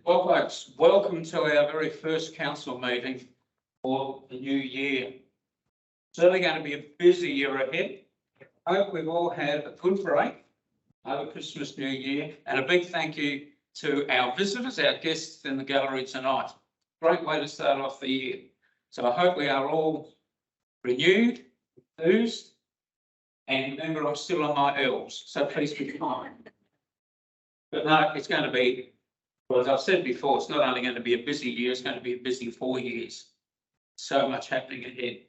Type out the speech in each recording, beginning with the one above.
Well, folks, welcome to our very first council meeting for the new year. Certainly going to be a busy year ahead. I hope we've all had a good break over Christmas, New Year, and a big thank you to our visitors, our guests in the gallery tonight. Great way to start off the year. So I hope we are all renewed, enthused, and remember I'm still on my L's, so please be kind. But no, it's going to be, well, as I've said before, it's not only going to be a busy year, it's going to be a busy 4 years. So much happening ahead.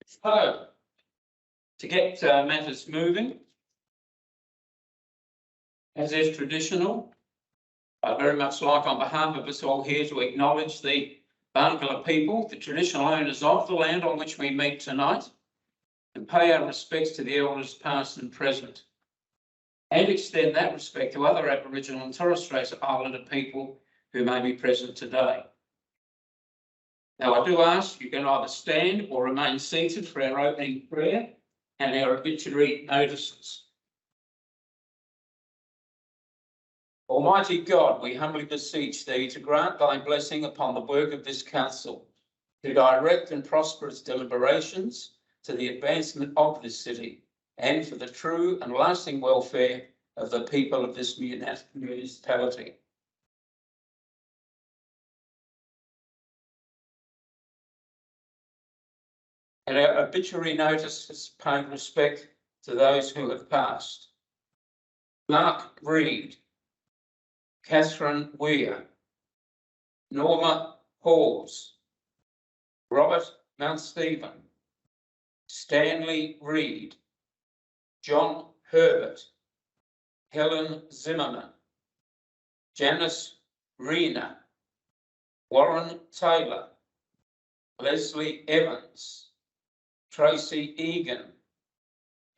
So, to get matters moving, as is traditional, I'd very much like, on behalf of us all here, to acknowledge the Barngarla people, the traditional owners of the land on which we meet tonight, and pay our respects to the elders past and present, and extend that respect to other Aboriginal and Torres Strait Islander people who may be present today. Now, I do ask you can either stand or remain seated for our opening prayer and our obituary notices. Almighty God, we humbly beseech thee to grant thy blessing upon the work of this council, to direct and prosper its deliberations to the advancement of this city, and for the true and lasting welfare of the people of this municipality. And our obituary notices pay respect to those who have passed. Mark Reed, Catherine Weir, Norma Hawes, Robert Mount Stephen, Stanley Reed, John Herbert, Helen Zimmerman, Janice Reena, Warren Taylor, Leslie Evans, Tracy Egan,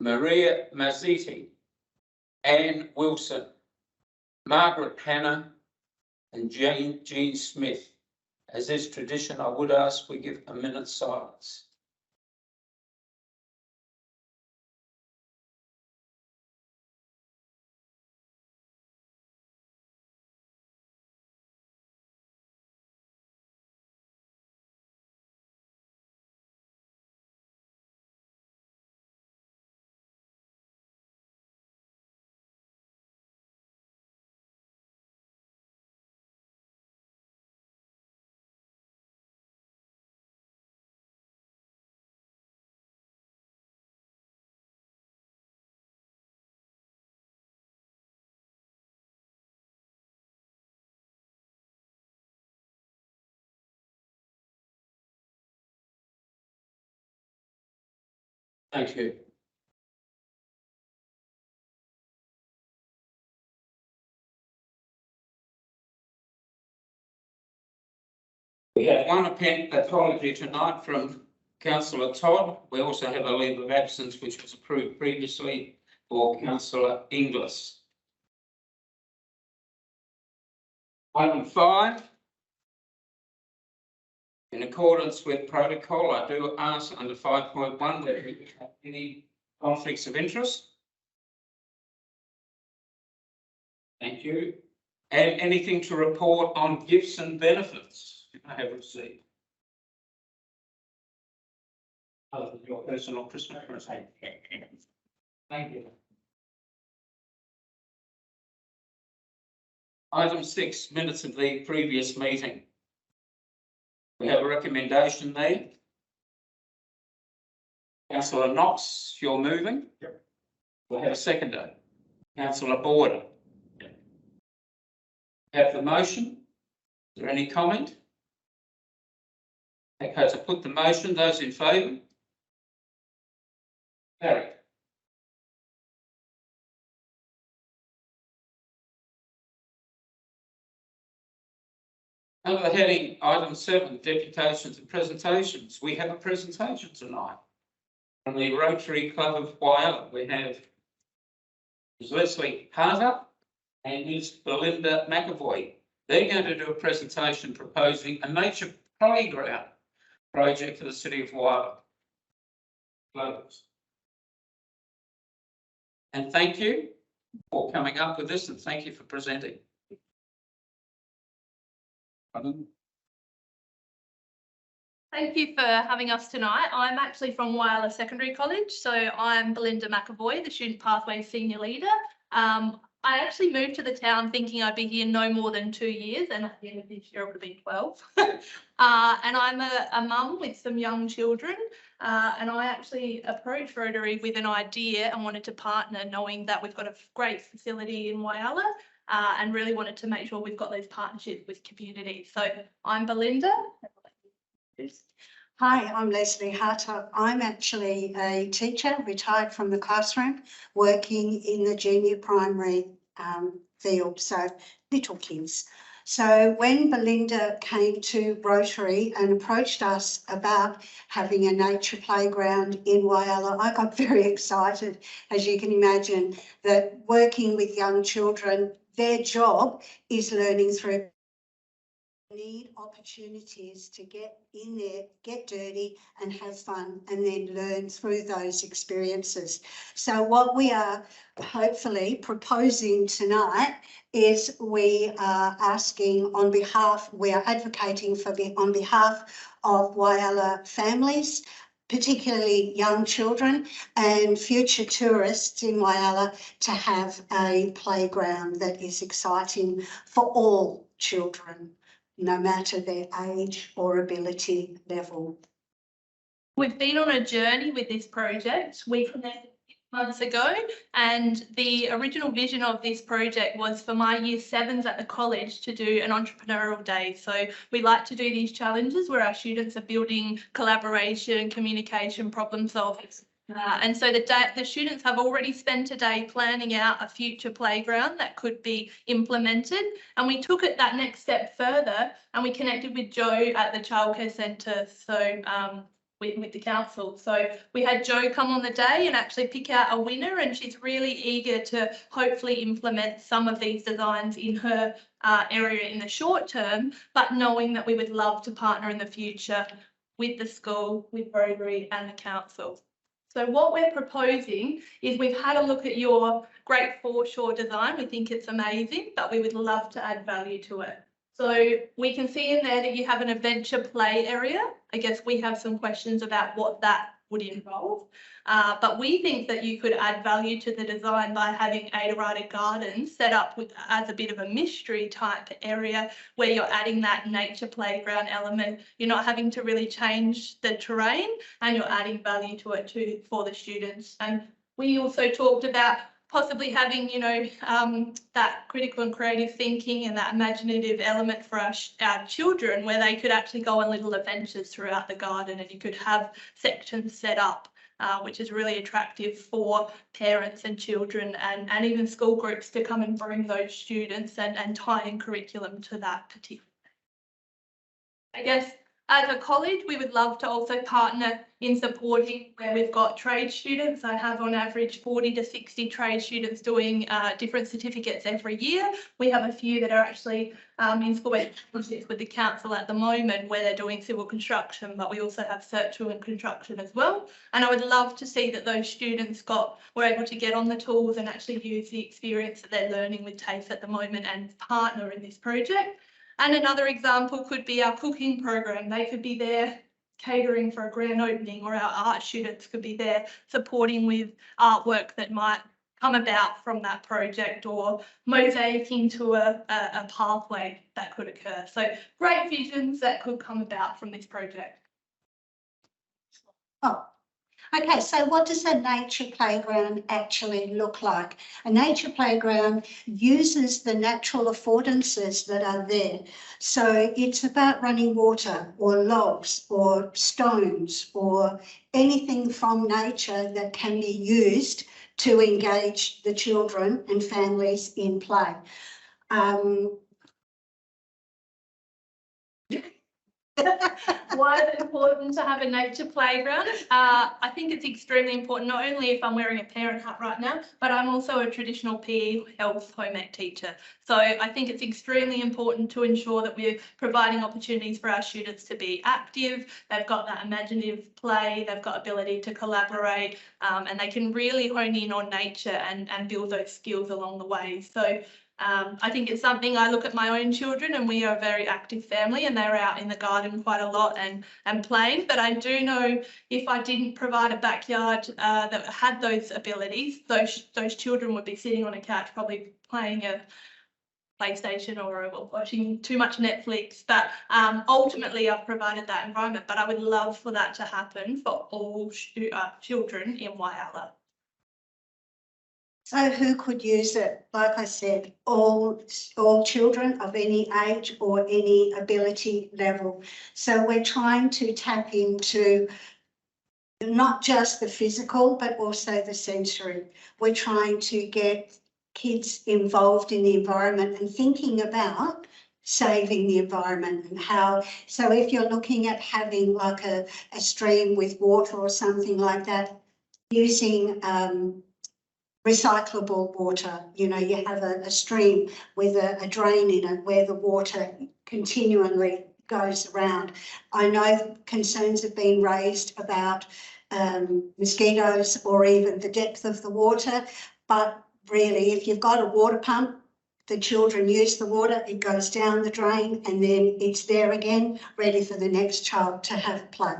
Maria Mazzetti, Anne Wilson, Margaret Hannah, and Jean Smith. As is tradition, I would ask we give a minute's silence. Thank you. We have one apology tonight from Councillor Todd. We also have a leave of absence which was approved previously for Councillor Inglis. Item 5. In accordance with protocol, I do ask under 5.1 that we have any conflicts of interest. Thank you. And anything to report on gifts and benefits I have received? Other than your personal Christmas present. Thank you. Item 6, minutes of the previous meeting. We have a recommendation there. Councillor Knox, you're moving. Yep. We'll have a seconder. Councillor Border. Yep. Have the motion. Is there any comment? Okay, to put the motion, those in favour? Carried. Under the heading item 7, deputations and presentations, we have a presentation tonight from the Rotary Club of Whyalla. We have Ms. Leslie Harter and Ms. Belinda McAvoy. They're going to do a presentation proposing a nature playground project for the city of Whyalla. And thank you for coming up with this, and thank you for presenting. Thank you for having us tonight. I'm actually from Whyalla Secondary College, so I'm Belinda McAvoy, the Student Pathways Senior Leader. I actually moved to the town thinking I'd be here no more than 2 years, and at the end of this year it would have been 12. And I'm a mum with some young children, and I actually approached Rotary with an idea and wanted to partner, knowing that we've got a great facility in Whyalla, and really wanted to make sure we've got those partnerships with communities. So I'm Belinda. Hi, I'm Leslie Harter. I'm actually a teacher, retired from the classroom, working in the junior primary field, so little kids. So when Belinda came to Rotary and approached us about having a nature playground in Whyalla, I got very excited, as you can imagine, that working with young children, their job is learning through. Need opportunities to get in there, get dirty and have fun, and then learn through those experiences. So what we are hopefully proposing tonight is we are asking on behalf, we are advocating for on behalf of Whyalla families, particularly young children and future tourists in Whyalla, to have a playground that is exciting for all children, no matter their age or ability level. We've been on a journey with this project. We connected months ago, and the original vision of this project was for my year 7s at the college to do an entrepreneurial day. So we like to do these challenges where our students are building collaboration, communication, problem solving. And so the students have already spent a day planning out a future playground that could be implemented. And we took it that next step further, and we connected with Jo at the childcare centre, so with the council. So we had Jo come on the day and actually pick out a winner, and she's really eager to hopefully implement some of these designs in her area in the short term, but knowing that we would love to partner in the future with the school, with Rotary and the council. So what we're proposing is, we've had a look at your great foreshore design. We think it's amazing, but we would love to add value to it. So we can see in there that you have an adventure play area. I guess we have some questions about what that would involve. But we think that you could add value to the design by having Adarada Gardens set up as a bit of a mystery type area, where you're adding that nature playground element. You're not having to really change the terrain, and you're adding value to it too for the students. And we also talked about possibly having, that critical and creative thinking and that imaginative element for our children, where they could actually go on little adventures throughout the garden, and you could have sections set up, which is really attractive for parents and children, and even school groups to come and bring those students and tie in curriculum to that particular. I guess as a college, we would love to also partner in supporting where we've got trade students. I have on average 40 to 60 trade students doing different certificates every year. We have a few that are actually in school partnerships with the council at the moment, where they're doing civil construction, but we also have Cert 2 in construction as well. And I would love to see that those students were able to get on the tools and actually use the experience that they're learning with TAFE at the moment and partner in this project. And another example could be our cooking program. They could be there catering for a grand opening, or our art students could be there supporting with artwork that might come about from that project, or mosaic into a pathway that could occur. So great visions that could come about from this project. Oh. Okay, so what does a nature playground actually look like? A nature playground uses the natural affordances that are there. So it's about running water, or logs, or stones, or anything from nature that can be used to engage the children and families in play. Why is it important to have a nature playground? I think it's extremely important, not only if I'm wearing a parent hat right now, but I'm also a traditional PE health home ec teacher. So I think it's extremely important to ensure that we're providing opportunities for our students to be active. They've got that imaginative play, they've got ability to collaborate, and they can really hone in on nature and build those skills along the way. So I think it's something I look at my own children, and we are a very active family, and they're out in the garden quite a lot and playing. But I do know if I didn't provide a backyard that had those abilities, those children would be sitting on a couch probably playing a PlayStation or watching too much Netflix. But ultimately I've provided that environment, but I would love for that to happen for all children in Whyalla. So who could use it? Like I said, all children of any age or any ability level. So we're trying to tap into not just the physical, but also the sensory. We're trying to get kids involved in the environment and thinking about saving the environment and how. So if you're looking at having like a stream with water or something like that, using recyclable water, you know, you have a stream with a drain in it where the water continually goes around. I know concerns have been raised about mosquitoes or even the depth of the water, but really if you've got a water pump, the children use the water, it goes down the drain and then it's there again, ready for the next child to have a play.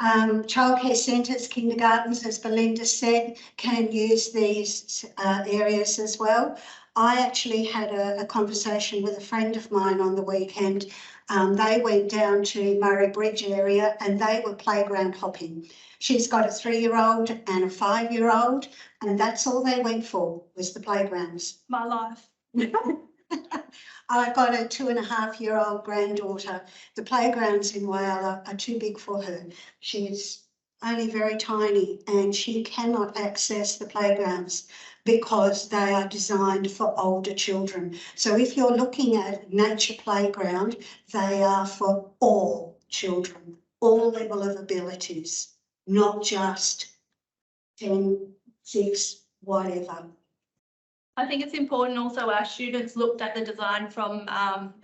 Childcare centres, kindergartens, as Belinda said, can use these areas as well. I actually had a conversation with a friend of mine on the weekend. They went down to Murray Bridge area and they were playground hopping. She's got a 3-year-old and a 5-year-old, and that's all they went for was the playgrounds. My life. I've got a 2.5-year-old granddaughter. The playgrounds in Whyalla are too big for her. She's only very tiny and she cannot access the playgrounds because they are designed for older children. So if you're looking at nature playground, they are for all children, all level of abilities, not just 10, 6, whatever. I think it's important also our students looked at the design from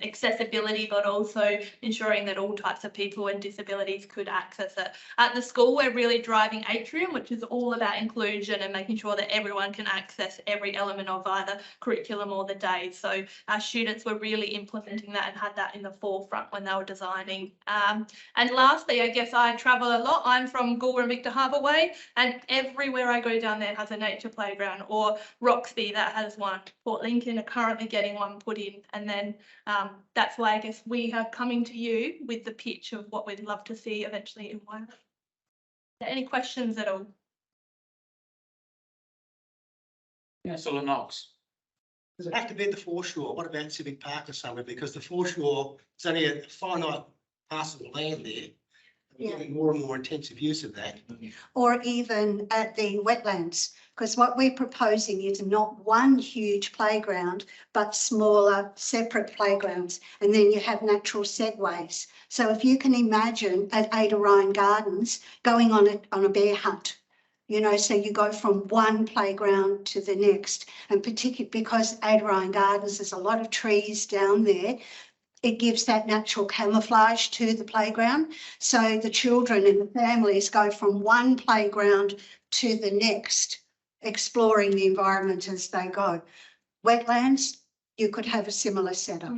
accessibility, but also ensuring that all types of people and disabilities could access it. At the school, we're really driving Atrium, which is all about inclusion and making sure that everyone can access every element of either curriculum or the day. So our students were really implementing that and had that in the forefront when they were designing. And lastly, I guess I travel a lot. I'm from Goulburn and Victor Harbour Way, and everywhere I go down there has a nature playground, or Roxby that has one. Port Lincoln are currently getting one put in, and then that's why I guess we are coming to you with the pitch of what we'd love to see eventually in Whyalla. Any questions at all? Councillor Knox. Does it have to be the foreshore? What about Civic Park or somewhere? Because the foreshore is only a finite parcel of land there. We're getting more and more intensive use of that. Or even at the wetlands, because what we're proposing is not one huge playground, but smaller separate playgrounds. And then you have natural segues. So if you can imagine at Ada Ryan Gardens going on a bear hunt, you know, so you go from one playground to the next, and particularly because Ada Ryan Gardens, there's a lot of trees down there, it gives that natural camouflage to the playground. So the children and the families go from one playground to the next, exploring the environment as they go. Wetlands, you could have a similar setup.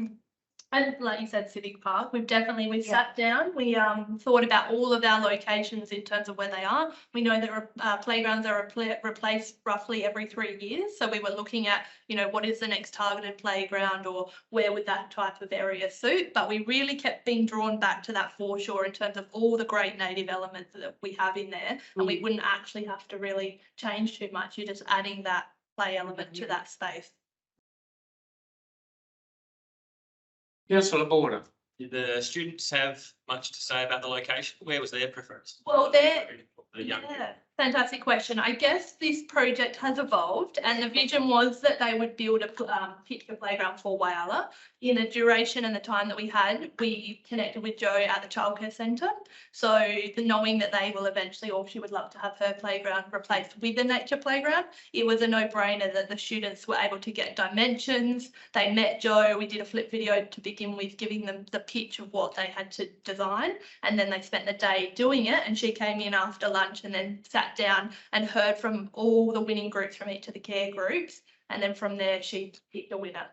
And like you said, Civic Park, we've sat down, we thought about all of our locations in terms of where they are. We know that playgrounds are replaced roughly every 3 years. So we were looking at, you know, what is the next targeted playground or where would that type of area suit? But we really kept being drawn back to that foreshore in terms of all the great native elements that we have in there. And we wouldn't actually have to really change too much. You're just adding that play element to that space. Councillor Border. Did the students have much to say about the location? Where was their preference? Well, The young people. fantastic question. I guess this project has evolved, and the vision was that they would build a picture playground for Whyalla. In the duration and the time that we had, we connected with Jo at the childcare centre. So knowing that they will eventually, or she would love to have her playground replaced with the nature playground, it was a no-brainer that the students were able to get dimensions. They met Jo. We did a flip video to begin with, giving them the pitch of what they had to design, and then they spent the day doing it. And she came in after lunch and then sat down and heard from all the winning groups from each of the care groups and then from there she picked a winner.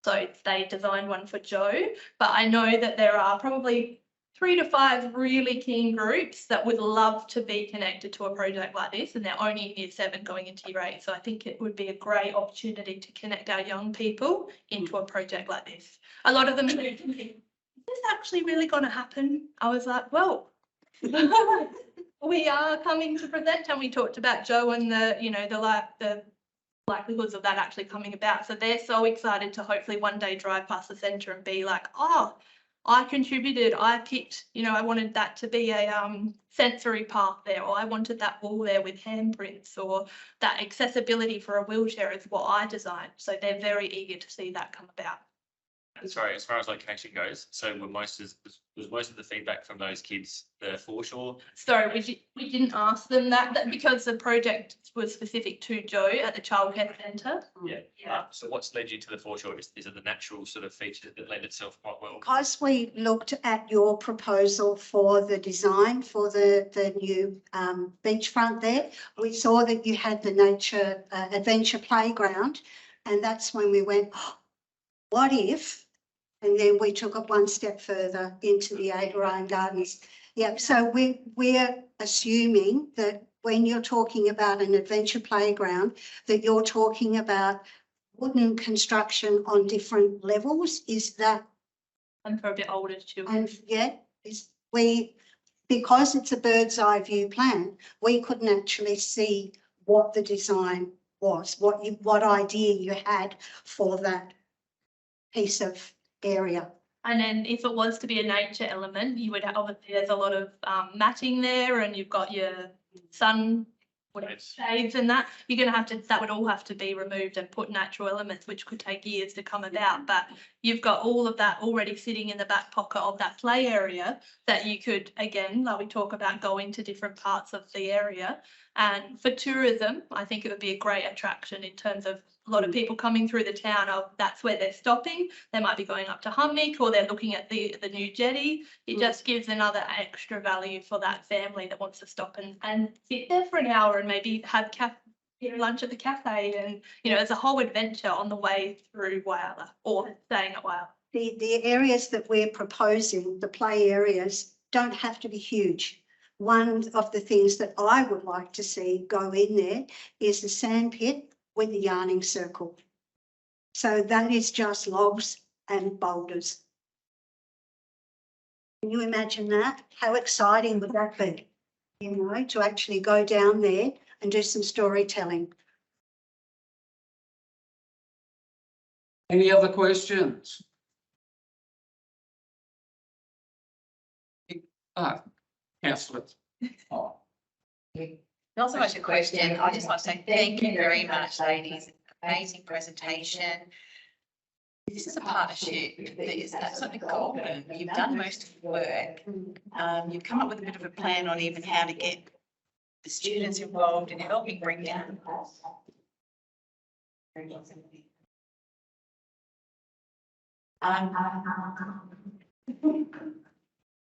So they designed one for Joe, but I know that there are probably 3 to 5 really keen groups that would love to be connected to a project like this, and they're only in year 7 going into year 8. So I think it would be a great opportunity to connect our young people into a project like this. A lot of them are thinking, is this actually really going to happen? I was like, well, we are coming to present, and we talked about Joe and the, you know, the likelihoods of that actually coming about. So they're so excited to hopefully one day drive past the centre and be like, oh, I contributed, I picked, you know, I wanted that to be a sensory path there, or I wanted that wall there with handprints, or that accessibility for a wheelchair is what I designed. So they're very eager to see that come about. Sorry, as far as location goes, so was most of the feedback from those kids the foreshore? Sorry, we didn't ask them that because the project was specific to Joe at the childcare centre. Yeah. So what's led you to the foreshore? Is it the natural sort of feature that lend itself quite well? Because we looked at your proposal for the design for the new beachfront there, we saw that you had the nature adventure playground, and that's when we went, oh, what if? And then we took it one step further into the Agrine Gardens. Yeah, so we're assuming that when you're talking about an adventure playground, that you're talking about wooden construction on different levels. Is that? And for a bit older children. And yeah, because it's a bird's eye view plan, we couldn't actually see what the design was, what idea you had for that piece of area. And then if it was to be a nature element, you would obviously, there's a lot of matting there, and you've got your sun shades and that. You're going to have to, that would all have to be removed and put natural elements, which could take years to come about. But you've got all of that already sitting in the back pocket of that play area that you could, again, like we talk about, go into different parts of the area. And for tourism, I think it would be a great attraction in terms of a lot of people coming through the town of that's where they're stopping. They might be going up to Hummick, or they're looking at the new jetty. It just gives another extra value for that family that wants to stop and sit there for an hour and maybe have lunch at the cafe. And, you know, it's a whole adventure on the way through Whyalla or staying at Whyalla. The areas that we're proposing, the play areas, don't have to be huge. One of the things that I would like to see go in there is the sand pit with the yarning circle. So that is just logs and boulders. Can you imagine that? How exciting would that be? You know, to actually go down there and do some storytelling. Any other questions? Councillor. Oh. Not so much a question, I just want to say thank you very much, ladies. Amazing presentation. This is a partnership that is absolutely golden. You've done most of the work. You've come up with a bit of a plan on even how to get the students involved in helping bring down the cost.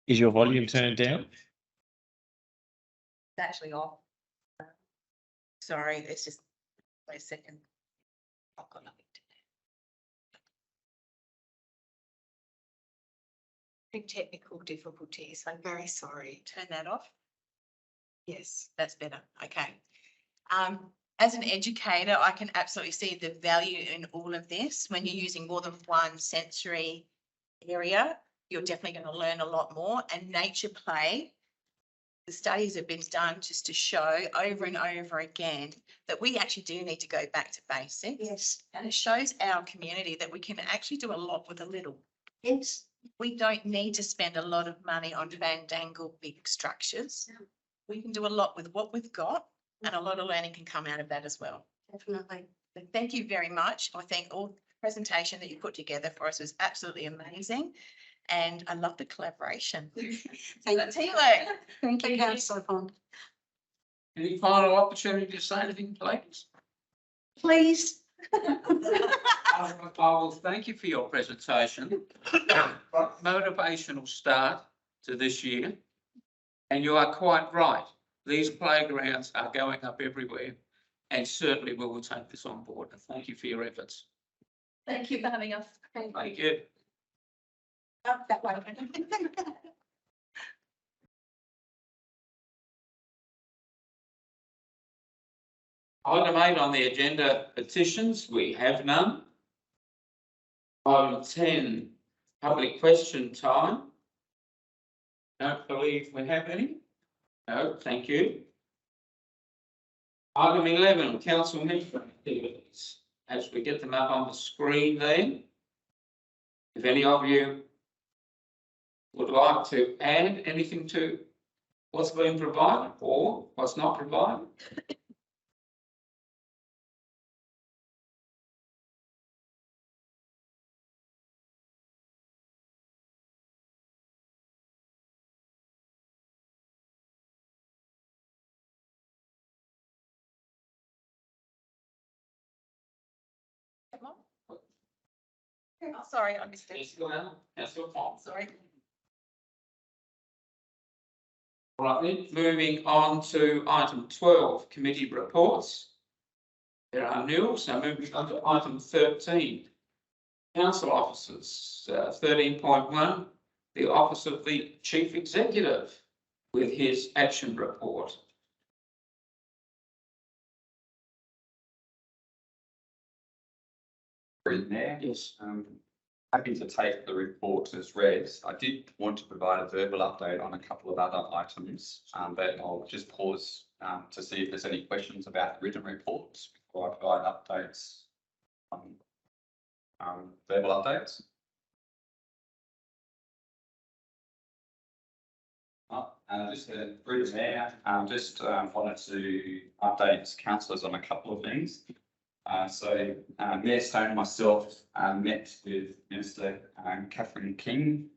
Is your volume turned down? It's actually off. Sorry, it's just, wait a second. I've got nothing to do. Technical difficulties. I'm very sorry. Turn that off. Yes, that's better. Okay. As an educator, I can absolutely see the value in all of this. When you're using more than one sensory area, you're definitely going to learn a lot more. And nature play, the studies have been done just to show over and over again that we actually do need to go back to basics. Yes. And it shows our community that we can actually do a lot with a little. Yes. We don't need to spend a lot of money on fandangle big structures. No. We can do a lot with what we've got, and a lot of learning can come out of that as well. Definitely. So thank you very much. I think all the presentation that you put together for us was absolutely amazing. And I love the collaboration. Thank The teamwork. Thank you, Councillor Bond. Any final opportunity to say anything, please? Please. I will thank you for your presentation. Motivational start to this year. And you are quite right. These playgrounds are going up everywhere. and certainly we will take this on board. And thank you for your efforts. Thank you for having us. Thank you. That way. Item 8 on the agenda, petitions, we have none. Item 10, public question time. Don't believe we have any. No, thank you. Item 11, council meeting activities. As we get them up on the screen there. If any of you would like to add anything to what's been provided or what's not provided. Oh, sorry, I missed it. That's your fault. Sorry. Right then, moving on to item 12, committee reports. There are nil, so moving on to item 13. Council officers, 13.1, the Office of the Chief Executive with his action report. There. Yes. Happy to take the report as read. I did want to provide a verbal update on a couple of other items, but I'll just pause to see if there's any questions about the written reports before I provide updates on verbal updates. Just through the mayor, just wanted to update councillors on a couple of things. So Mayor Stone and myself met with Minister Catherine King,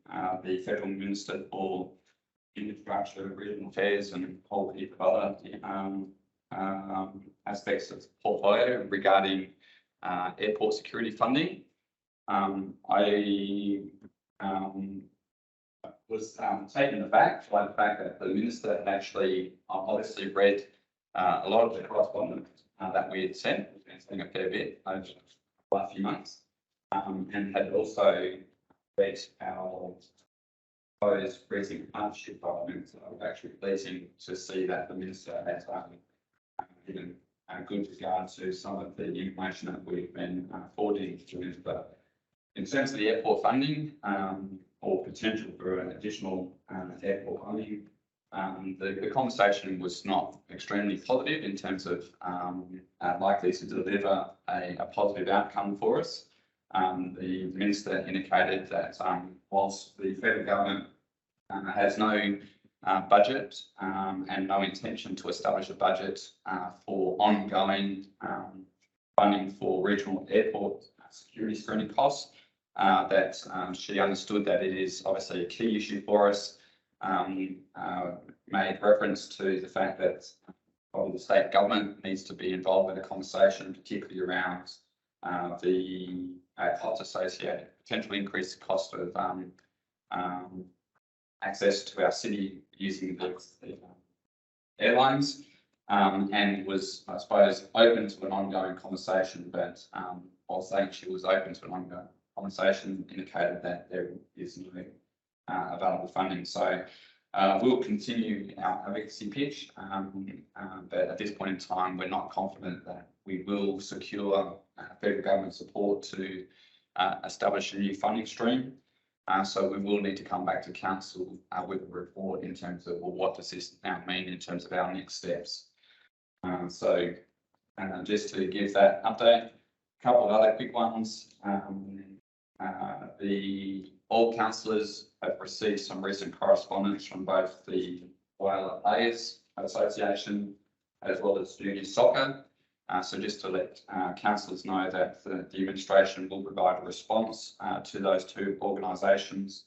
the Federal Minister for Infrastructure, Regional Affairs and a whole heap of other aspects of the portfolio regarding airport security funding. I was taken aback by the fact that the Minister had actually obviously read a lot of the correspondence that we had sent. It's been a fair bit over the last few months, and had also read our proposed precinct partnership document. So I was actually pleasing to see that the Minister has given good regard to some of the information that we've been forwarding to him. But in terms of the airport funding or potential for an additional airport funding, the conversation was not extremely positive in terms of likely to deliver a positive outcome for us. The Minister indicated that whilst the federal government has no budget and no intention to establish a budget for ongoing funding for regional airport security screening costs, that she understood that it is obviously a key issue for us. Made reference to the fact that the state government needs to be involved in the conversation, particularly around the costs associated, potentially increased cost of access to our city using the airlines, and was, I suppose, open to an ongoing conversation, but while saying she was open to an ongoing conversation, indicated that there is no available funding. So we'll continue our advocacy pitch, but at this point in time, we're not confident that we will secure federal government support to establish a new funding stream. So we will need to come back to council with a report in terms of, well, what does this now mean in terms of our next steps. So just to give that update, a couple of other quick ones. All councillors have received some recent correspondence from both the Whyalla Players Association as well as Junior Soccer. So just to let councillors know that the administration will provide a response to those two organisations.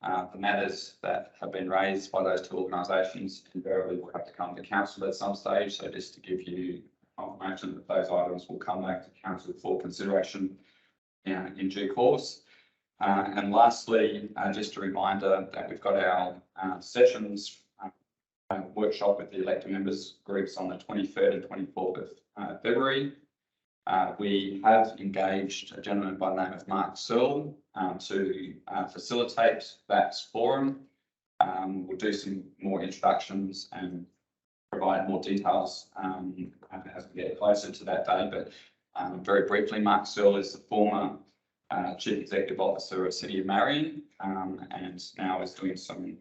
The matters that have been raised by those two organisations invariably will have to come to council at some stage. So just to give you confirmation that those items will come back to council for consideration in due course. And lastly, just a reminder that we've got our sessions workshop with the elected members groups on the 23rd and 24th of February. We have engaged a gentleman by the name of Mark Searle to facilitate that forum. We'll do some more introductions and provide more details as we get closer to that day. But very briefly, Mark Searle is the former Chief Executive Officer of City of Marion and now is doing some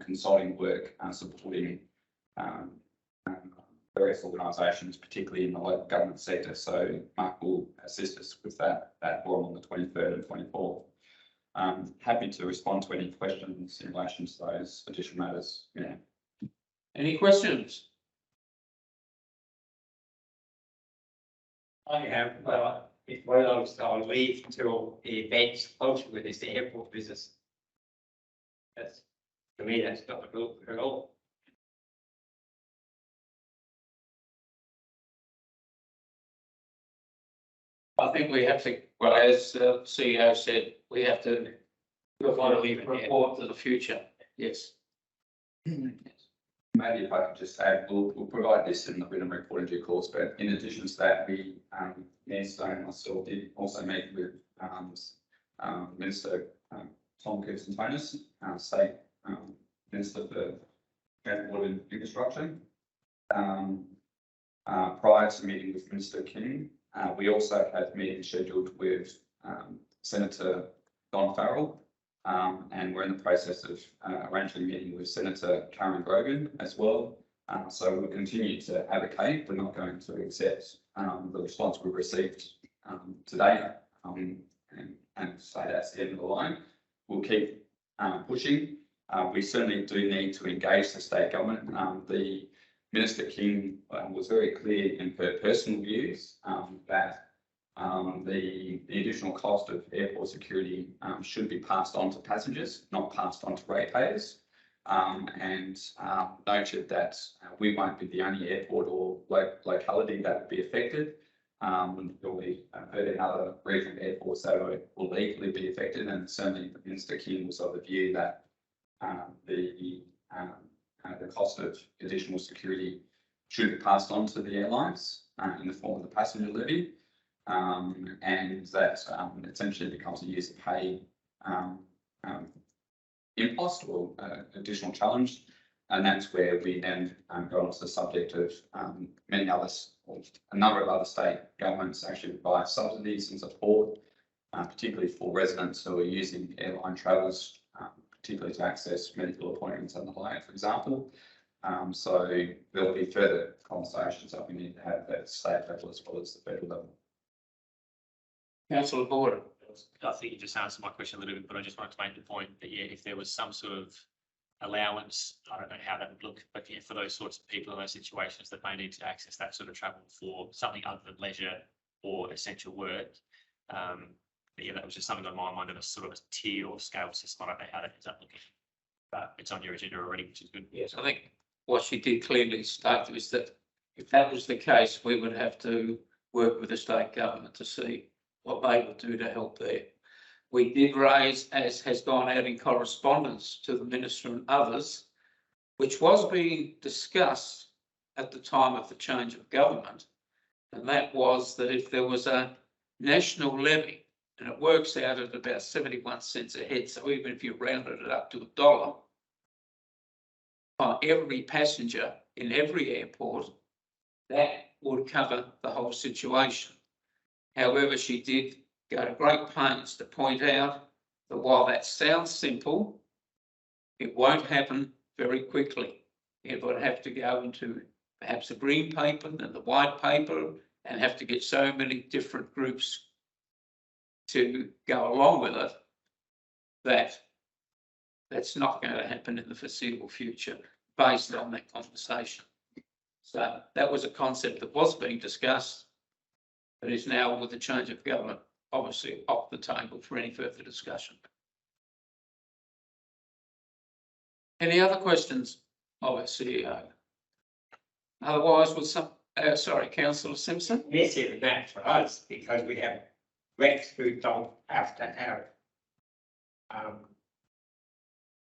consulting work supporting various organisations, particularly in the local government sector. So Mark will assist us with that forum on the 23rd and 24th. Happy to respond to any questions in relation to those additional matters. Yeah. Any questions? I have, if I was on leave until the events closer with this airport business. That's, to me, that's not good at all. I think we have to, well, as the CEO said, we have to report to the future. Yes. Maybe if I could just add, we'll provide this in the written report in due course, but in addition to that, we, Mayor Stone and myself did also meet with Minister Tom Kirsten-Tonis, State Minister for Transport and Infrastructure. Prior to meeting with Minister King, we also had meetings scheduled with Senator Don Farrell, and we're in the process of arranging a meeting with Senator Karen Grogan as well. So we'll continue to advocate. We're not going to accept the response we've received today and say that's the end of the line. We'll keep pushing. We certainly do need to engage the state government. The Minister King was very clear in her personal views that the additional cost of airport security should be passed on to passengers, not passed on to ratepayers, and noted that we won't be the only airport or locality that would be affected. There'll be other regional airports that will equally be affected, and certainly Minister King was of the view that the cost of additional security should be passed on to the airlines in the form of the passenger levy. And that essentially becomes a user pay impost or additional challenge. And that's where we then go on to the subject of many others, or a number of other state governments actually provide subsidies and support, particularly for residents who are using airline travels, particularly to access medical appointments and the like, for example. So there'll be further conversations that we need to have at state level as well as the federal level. Councillor Border. I think you just answered my question a little bit, but I just wanted to make the point that, yeah, if there was some sort of allowance, I don't know how that would look, but yeah, for those sorts of people in those situations that may need to access that sort of travel for something other than leisure or essential work. But yeah, that was just something on my mind of a sort of a tier or scale system. I don't know how that ends up looking, but it's on your agenda already, which is good. Yes, I think what she did clearly state was that if that was the case, we would have to work with the state government to see what they would do to help there. We did raise, as has gone out in correspondence to the Minister and others, which was being discussed at the time of the change of government, and that was that if there was a national levy, and it works out at about 71 cents a head, so even if you rounded it up to $1 on every passenger in every airport, that would cover the whole situation. However, she did go to great pains to point out that while that sounds simple, it won't happen very quickly. It would have to go into perhaps a green paper and the white paper and have to get so many different groups to go along with it that that's not going to happen in the foreseeable future based on that conversation. So that was a concept that was being discussed, but is now, with the change of government, obviously off the table for any further discussion. Any other questions of our CEO? Otherwise, with some, sorry, Councillor Simpson. This is that for us because we have reps who don't have to have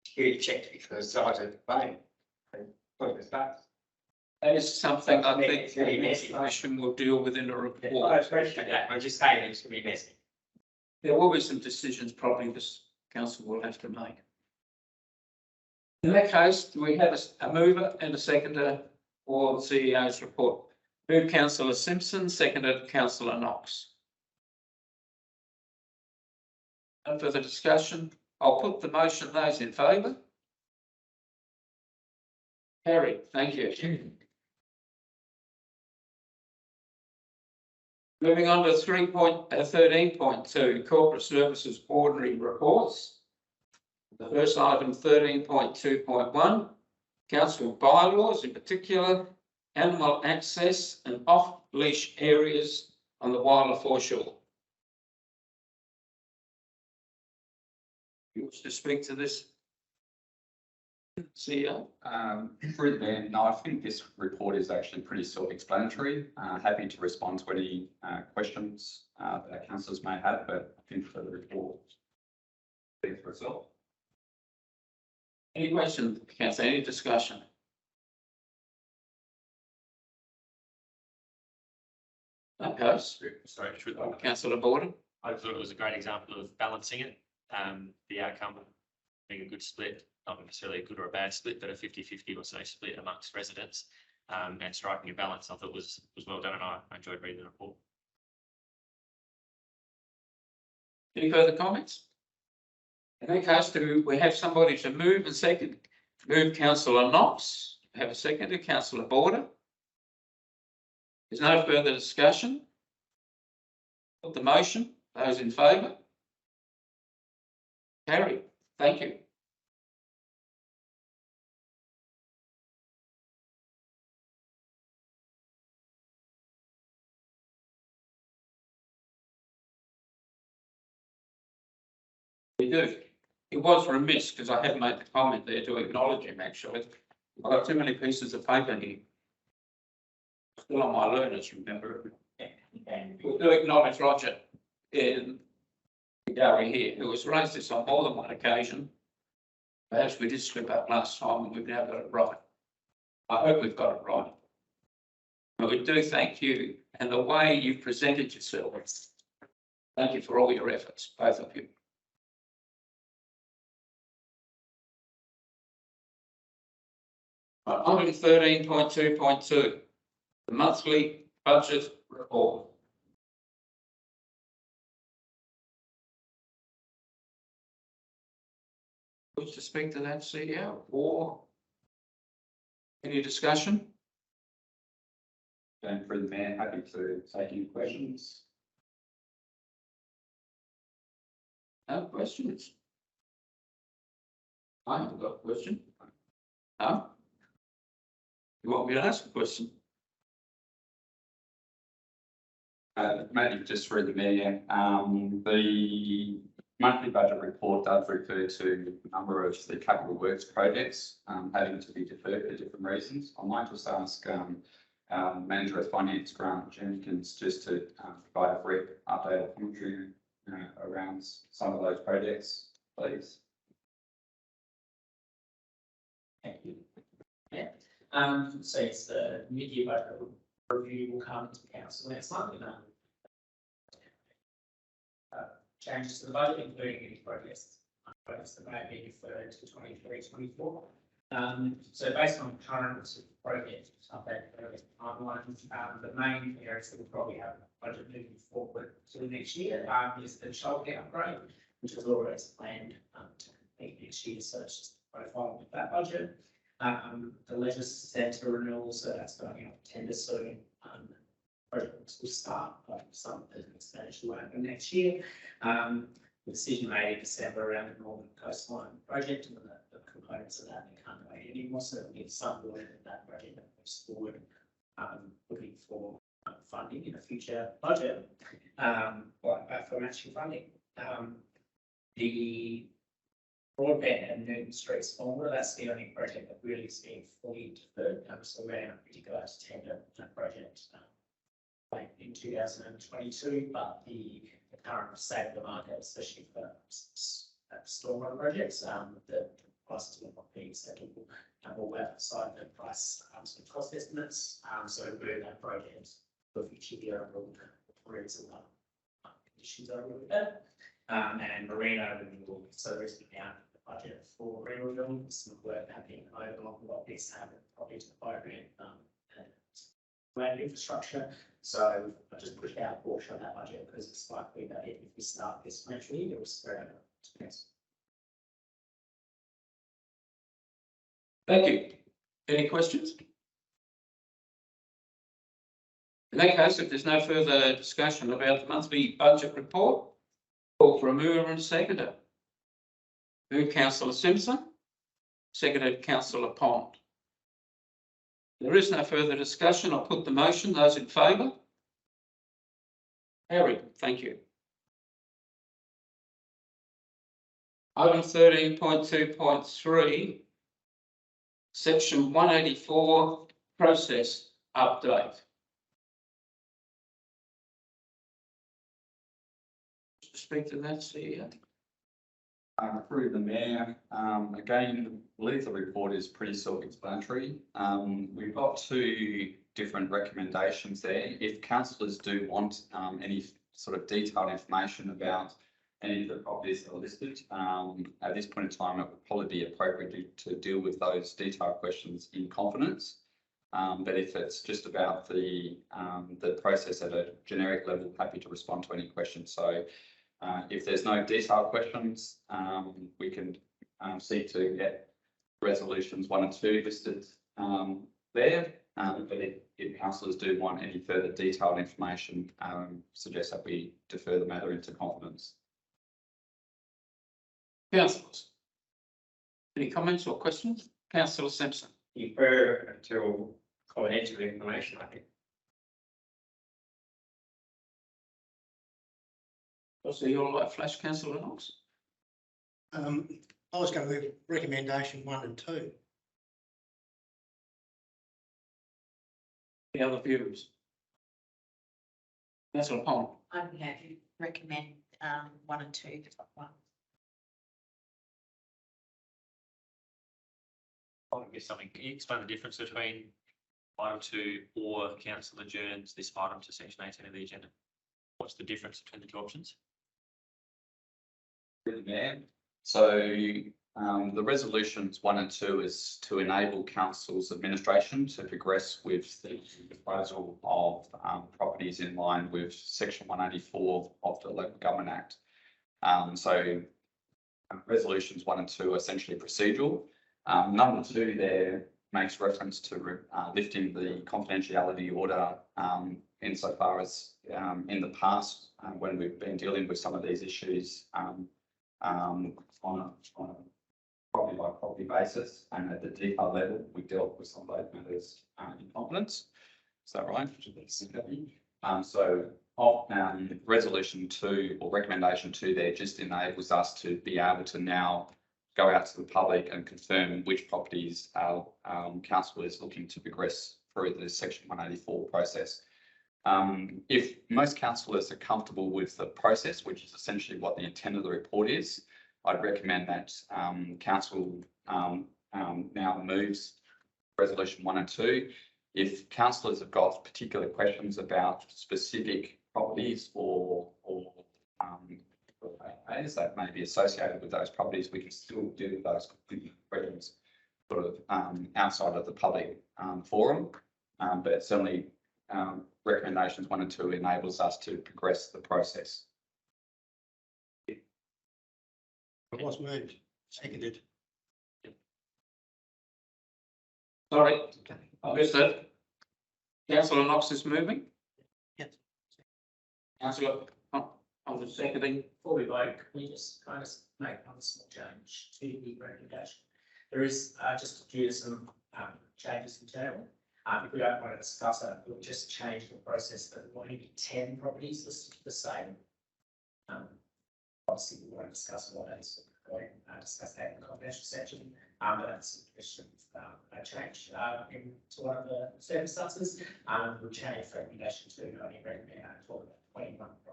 security checks because of the size of the plane. Look, it's that. That is something I think It's really the messy. Commission will deal with in a I report. appreciate that. I'm just saying it's gonna be messy. There will be some decisions probably this council will have to make. In that case, do we have a mover and a seconder for the CEO's report? Moved councillor Simpson, seconded councillor Knox. No further discussion. I'll put the motion. Those in favour? Carried. Thank you. Moving on to 13.2, corporate services ordinary reports. The first item, 13.2.1, council bylaws, in particular, animal access and off-leash areas on the Whyalla foreshore. You wish to speak to this? CEO? Through the mayor, no, I think this report is actually pretty self-explanatory. Happy to respond to any questions that our councillors may have, but I think for the report, speaks for itself. Any questions, councillor? Any discussion? Okay, Sorry, councillor Borden. I thought it was a great example of balancing it. The outcome being a good split, not necessarily a good or a bad split, but a 50-50 or so split amongst residents, and striking a balance. I thought was well done, and I enjoyed reading the report. Any further comments? In that case, do we have somebody to move and second? Move councillor Knox. Have a seconder, councillor Border. There's no further discussion. Put the motion. Those in favour? Carried. Thank you. We do. It was remiss because I had made the comment there to acknowledge him actually. I've got too many pieces of paper here. Still on my learners, remember. We do acknowledge Roger in Gary here, who has raised this on more than one occasion. Perhaps we did slip up last time and we've now got it right. I hope we've got it right. But we do thank you and the way you've presented yourselves. Thank you for all your efforts, both of you. On to 13.2.2, the monthly budget report. Wish to speak to that, CEO, or any discussion? Going through the mayor, happy to take any questions. No questions? I haven't got a question. No? You want me to ask a question? Maybe just through the mayor, the monthly budget report does refer to a number of the capital works projects having to be deferred for different reasons. I might just ask our manager of finance, Grant Jenkins, just to provide a brief update or commentary around some of those projects, please. Thank you. Yeah. So it's the mid-year budget review will come to council next month. Changes to the budget, including any projects that may be deferred to 23-24. So based on current project update timelines, the main areas that we'll probably have a budget moving forward to the next year is the childcare upgrade, which is always planned to complete next year. So it's just the profile of that budget. The leisure centre renewal, so that's going up tender soon. Projects will start some expansion will happen next year. The decision made in December around the Northern Coastline project and the components of that they can't wait anymore. So we need some work in that project that moves forward. Looking for funding in a future budget, for matching funding. The broadband and Newton Street Formula, that's the only project that really is being fully deferred. So we're going to go out to tender that project late in 2022, but the current state of the market, especially for stormwater projects, the prices will not be acceptable we'll work outside the price, sort of cost estimates, so we're that project for future year and we'll raise a lot. Conditions are really better. And Marina renewal, so there is now the budget for Marina renewal, some work happening over along what needs to happen, probably to the program, land infrastructure. So I just pushed out a portion of that budget because it's likely that if we start this financial year, it will spread over to next. Thank you. Any questions? In that case, if there's no further discussion about the monthly budget report, call for a mover and seconder. Moved Councillor Simpson, seconded Councillor Pond. There is no further discussion. I'll put the motion. Those in favour? Carried. Thank you. Item 13.2.3, section 184, process update. Speak to that, CEO. Through the mayor, again, I believe the report is pretty self-explanatory. We've got two different recommendations there. If councillors do want any sort of detailed information about any of the properties that are listed, at this point in time, it would probably be appropriate to deal with those detailed questions in confidence. But if it's just about the process at a generic level, happy to respond to any questions. So if there's no detailed questions, we can seek to get resolutions 1 and 2 listed there. But if councillors do want any further detailed information, suggest that we defer the matter into confidence. Councillors, any comments or questions? Councillor Simpson. Defer until confidential information, I think. So you're like flash, Councillor Knox? I was going to move recommendation 1 and 2. The other views? Councillor Pond. I'm happy to recommend 1 and 2, the top one. I'll give something. Can you explain the difference between item 2 or council adjourns this item to section 18 of the agenda? What's the difference between the two options? Mayor. So the resolutions 1 and 2 is to enable council's administration to progress with the disposal of properties in line with section 184 of the Local Government Act. Resolutions 1 and 2 are essentially procedural. Number 2 there makes reference to lifting the confidentiality order insofar as in the past when we've been dealing with some of these issues on a property by property basis, and at the detail level, we dealt with some of those matters in confidence. Is that right? Resolution 2 or recommendation 2 there just enables us to be able to now go out to the public and confirm which properties our council is looking to progress through the section 184 process. If most councillors are comfortable with the process, which is essentially what the intent of the report is, I'd recommend that council now moves resolution 1 and 2. If councillors have got particular questions about specific properties or that may be associated with those properties, we can still deal with those questions sort of outside of the public forum. But certainly recommendations 1 and 2 enables us to progress the process. It was moved, seconded. Sorry, I missed that. Councillor Knox is moving. Yes. Councillor, I'm just seconding. Before we vote, can we just kind of make one small change to the recommendation? There is just due to some changes internal. If we don't want to discuss that, we'll just change the process that there will only be 10 properties listed the same. Obviously, we want to discuss what is going discuss that in the confidential section. But that's a question a change into one of the circumstances. We'll change recommendation to only recommend talk about 21 properties.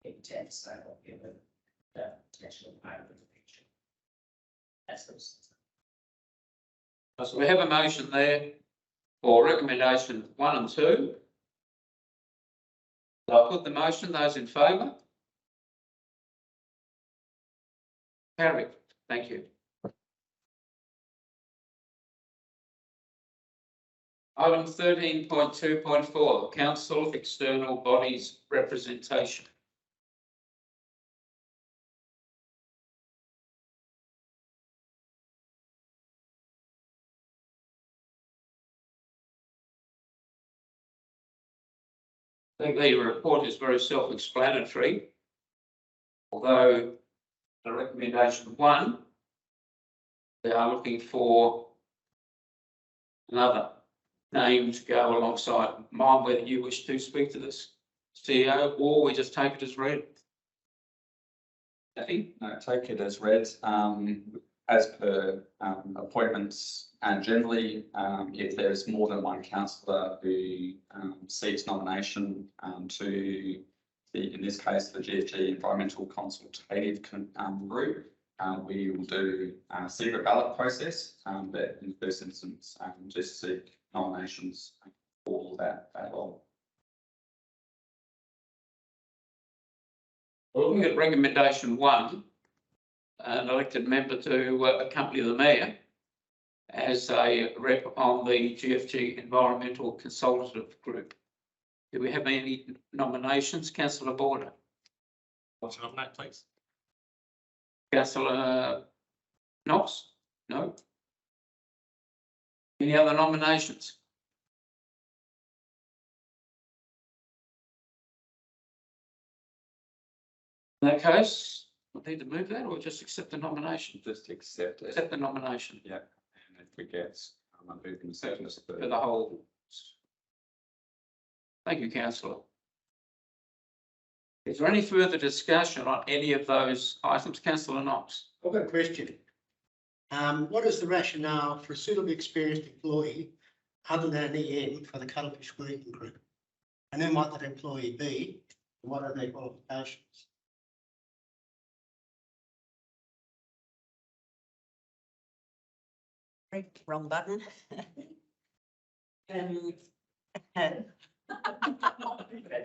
In 10, so we'll give the potential of the picture. That's the So we have a motion there for recommendation 1 and 2. I'll put the motion. Those in favour? Carried. Thank you. Item 13.2.4, council external bodies representation. I think the report is very self-explanatory, although the recommendation 1, they are looking for another name to go alongside mine, whether you wish to speak to this, CEO, or we just take it as read. Kathy? No, take it as read, as per appointments, and generally, if there's more than one councillor who seeks nomination to the, in this case, the GFG Environmental Consultative Group, we will do a secret ballot process, but in the first instance, just seek nominations for that role. Looking at recommendation 1, an elected member to accompany the mayor as a rep on the GFG Environmental Consultative Group. Do we have any nominations? Councillor Border. Want to nominate, please? Councillor Knox? No. Any other nominations? In that case, I need to move that or just accept the nomination? Just accept it. Accept the nomination. Yeah, and if we get, I'm moving the second For the whole. Thank you, councillor. Is there any further discussion on any of those items? Councillor Knox. I've got a question. What is the rationale for a suitably experienced employee other than an EM for the Cuttlefish Working Group? And who might that employee be? And what are their qualifications? Wrong button.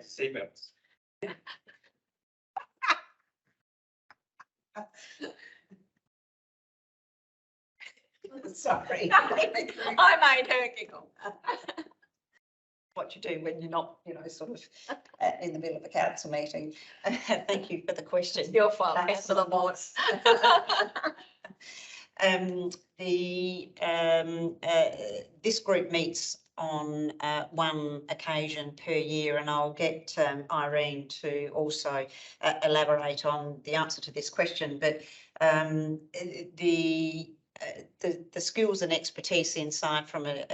Seatbelts. Sorry, I made her giggle. What you do when you're not, sort of in the middle of a council meeting. Thank you for the question. Your fault, Councillor Ward. This group meets on one occasion per year, and I'll get Irene to also elaborate on the answer to this question. But the skills and expertise inside from an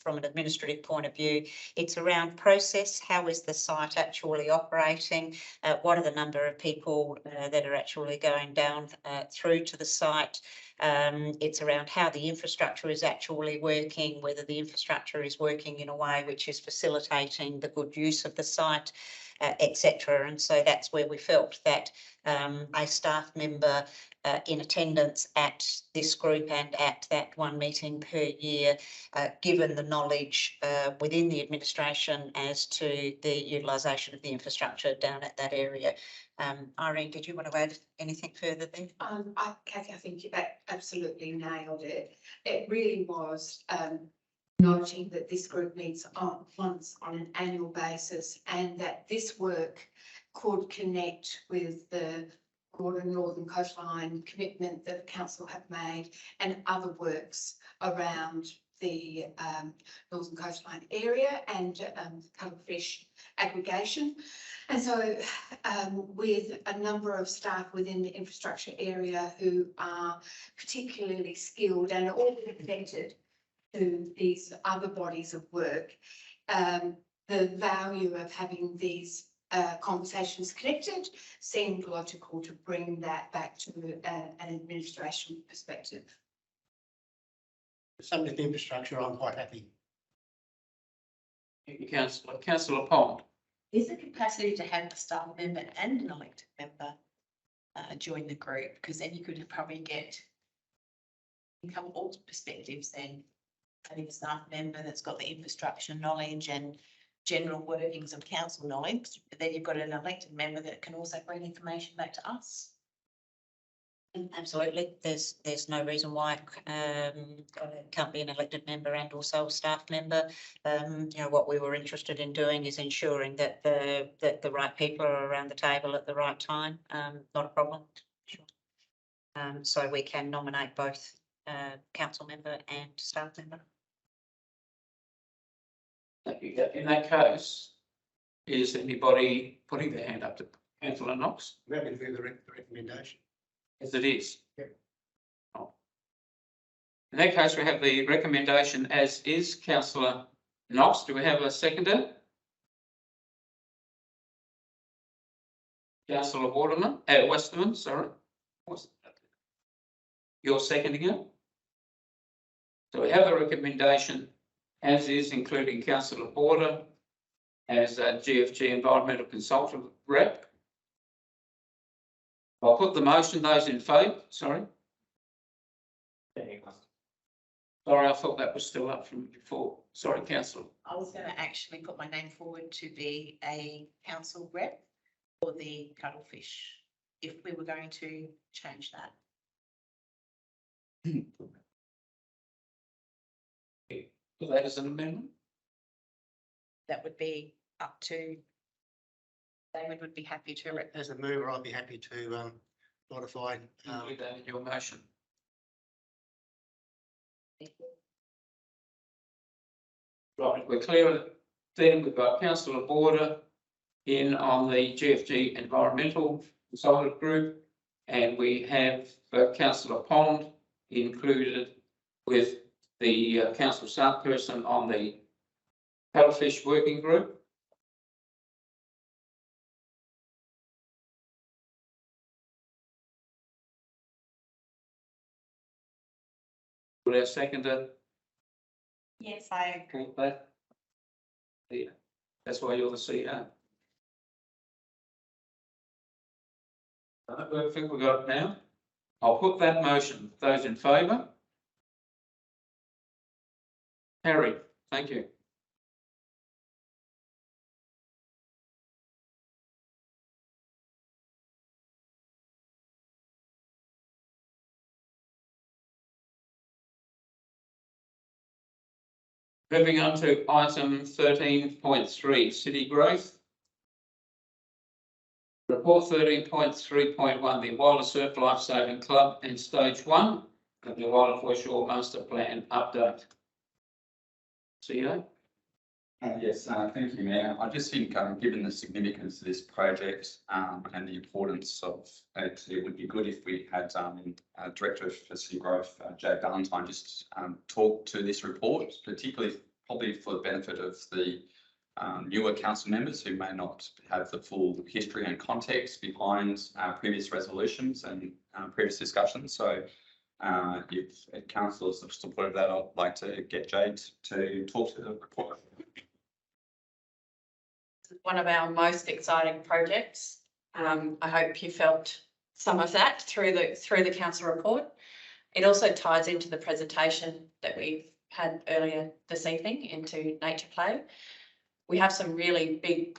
administrative point of view, it's around process. How is the site actually operating? What are the number of people that are actually going down through to the site? It's around how the infrastructure is actually working, whether the infrastructure is working in a way which is facilitating the good use of the site, etc. And so that's where we felt that a staff member in attendance at this group and at that one meeting per year, given the knowledge within the administration as to the utilisation of the infrastructure down at that area. Irene, did you want to add anything further there? Kathy, I think that absolutely nailed it. It really was noting that this group meets once on an annual basis, and that this work could connect with the broader Northern Coastline commitment that the council have made and other works around the Northern Coastline area and cuttlefish aggregation. And so with a number of staff within the infrastructure area who are particularly skilled and all connected to these other bodies of work, the value of having these conversations connected seemed logical to bring that back to an administration perspective. Subject to infrastructure, I'm quite happy. Thank you, councillor. Councillor Pond. Is the capacity to have a staff member and an elected member join the group? Because then you could probably get From all perspectives then, having a staff member that's got the infrastructure knowledge and general workings of council knowledge, but then you've got an elected member that can also bring information back to us. Absolutely. There's no reason why can't be an elected member and also a staff member. What we were interested in doing is ensuring that the right people are around the table at the right time. Not a problem. Sure. So we can nominate both council member and staff member. Thank you. In that case, is anybody putting their hand up to Councillor Knox? We have to do the recommendation. As it is. Yep. Oh. In that case, we have the recommendation as is. Councillor Knox, do we have a seconder? Councillor Waterman, Westerman, sorry. You're seconding it? So we have a recommendation as is, including Councillor Porter as a GFG Environmental Consultant rep. I'll put the motion, those in favour, sorry. Sorry, I thought that was still up from before. Sorry, councillor. I was going to actually put my name forward to be a council rep for the cuttlefish, if we were going to change that. That is an amendment. That would be up to David would be happy to. As a mover, I'd be happy to modify. With that in your motion. Right, we're clear then. We've got Councillor Border in on the GFG Environmental Consultative Group, and we have Councillor Pond included with the council staff person on the Cuttlefish Working Group. Would our seconder Yes, I agree. call that? Yeah, that's why you're the CEO. I think we've got it now. I'll put that motion. Those in favour? Carried. Thank you. Moving on to item 13.3, city growth. Report 13.3.1, the Whyalla Surf Life Saving Club and Stage 1 of the Whyalla Foreshore Master Plan update. CEO? Yes, thank you, Mayor. I just think, given the significance of this project and the importance of it, it would be good if we had Director for City Growth, Jade Valentine, just talk to this report, particularly probably for the benefit of the newer council members who may not have the full history and context behind previous resolutions and previous discussions. So if councillors have supported that, I'd like to get Jade to talk to the report. One of our most exciting projects. I hope you felt some of that through the council report. It also ties into the presentation that we've had earlier this evening into nature play. We have some really big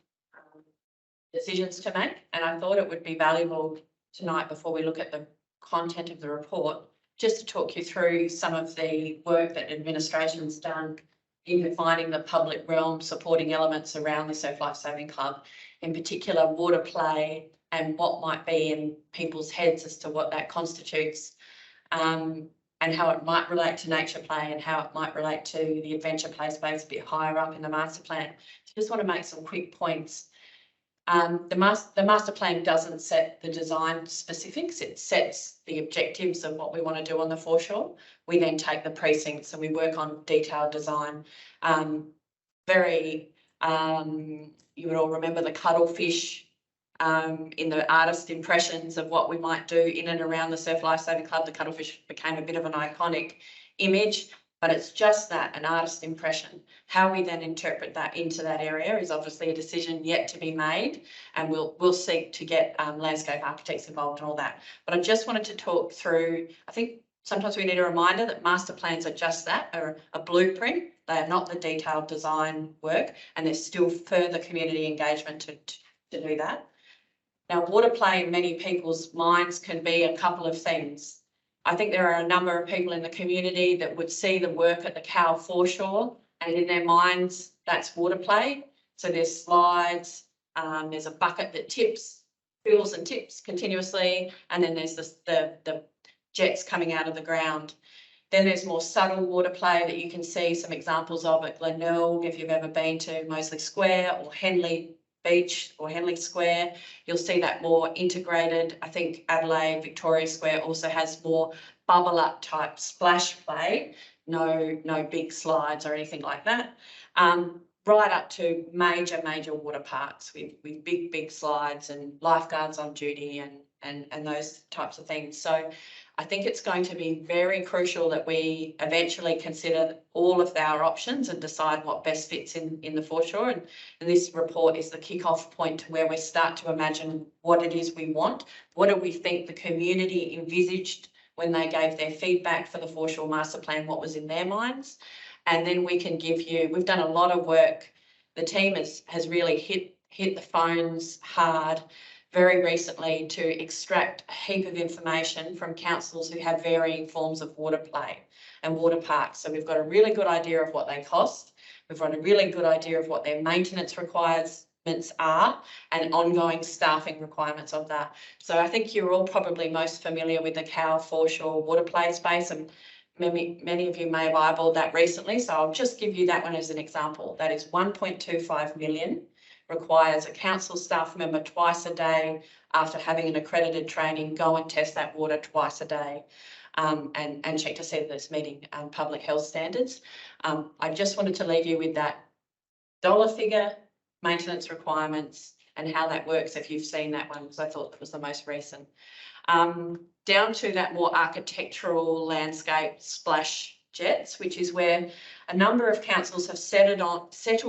decisions to make, and I thought it would be valuable tonight, before we look at the content of the report, just to talk you through some of the work that administration's done in defining the public realm supporting elements around the Surf Life Saving Club, in particular water play and what might be in people's heads as to what that constitutes, and how it might relate to nature play and how it might relate to the adventure play space a bit higher up in the master plan. So just want to make some quick points. The master plan doesn't set the design specifics, it sets the objectives of what we want to do on the foreshore. We then take the precincts and we work on detailed design. You would all remember the cuttlefish in the artist impressions of what we might do in and around the Surf Life Saving Club. The cuttlefish became a bit of an iconic image, but it's just that, an artist impression. How we then interpret that into that area is obviously a decision yet to be made, and we'll seek to get landscape architects involved and all that. But I just wanted to talk through, I think sometimes we need a reminder that master plans are just that, are a blueprint. They are not the detailed design work, and there's still further community engagement to do that. Now, water play in many people's minds can be a couple of things. I think there are a number of people in the community that would see the work at the Cow foreshore, and in their minds, that's water play. So there's slides, there's a bucket that fills and tips continuously, and then there's the jets coming out of the ground. Then there's more subtle water play that you can see some examples of at Glenelg, if you've ever been to Moseley Square or Henley Beach or Henley Square. You'll see that more integrated. I think Adelaide, Victoria Square also has more bubble up type splash play, no big slides or anything like that. Right up to major water parks with big slides and lifeguards on duty and those types of things. So I think it's going to be very crucial that we eventually consider all of our options and decide what best fits in the foreshore. And this report is the kick-off point to where we start to imagine what it is we want. What do we think the community envisaged when they gave their feedback for the foreshore master plan, what was in their minds? And then we can give you, we've done a lot of work. The team has really hit the phones hard very recently to extract a heap of information from councils who have varying forms of water play and water parks. So we've got a really good idea of what they cost. We've got a really good idea of what their maintenance requirements are and ongoing staffing requirements of that. So I think you're all probably most familiar with the Cow foreshore water play space, and many of you may have eyeballed that recently. So I'll just give you that one as an example. That is 1.25 million. Requires a council staff member twice a day after having an accredited training, go and test that water twice a day and check to see that it's meeting public health standards. I just wanted to leave you with that dollar figure, maintenance requirements, and how that works if you've seen that one, because I thought that was the most recent. Down to that more architectural landscape splash jets, which is where a number of councils have settled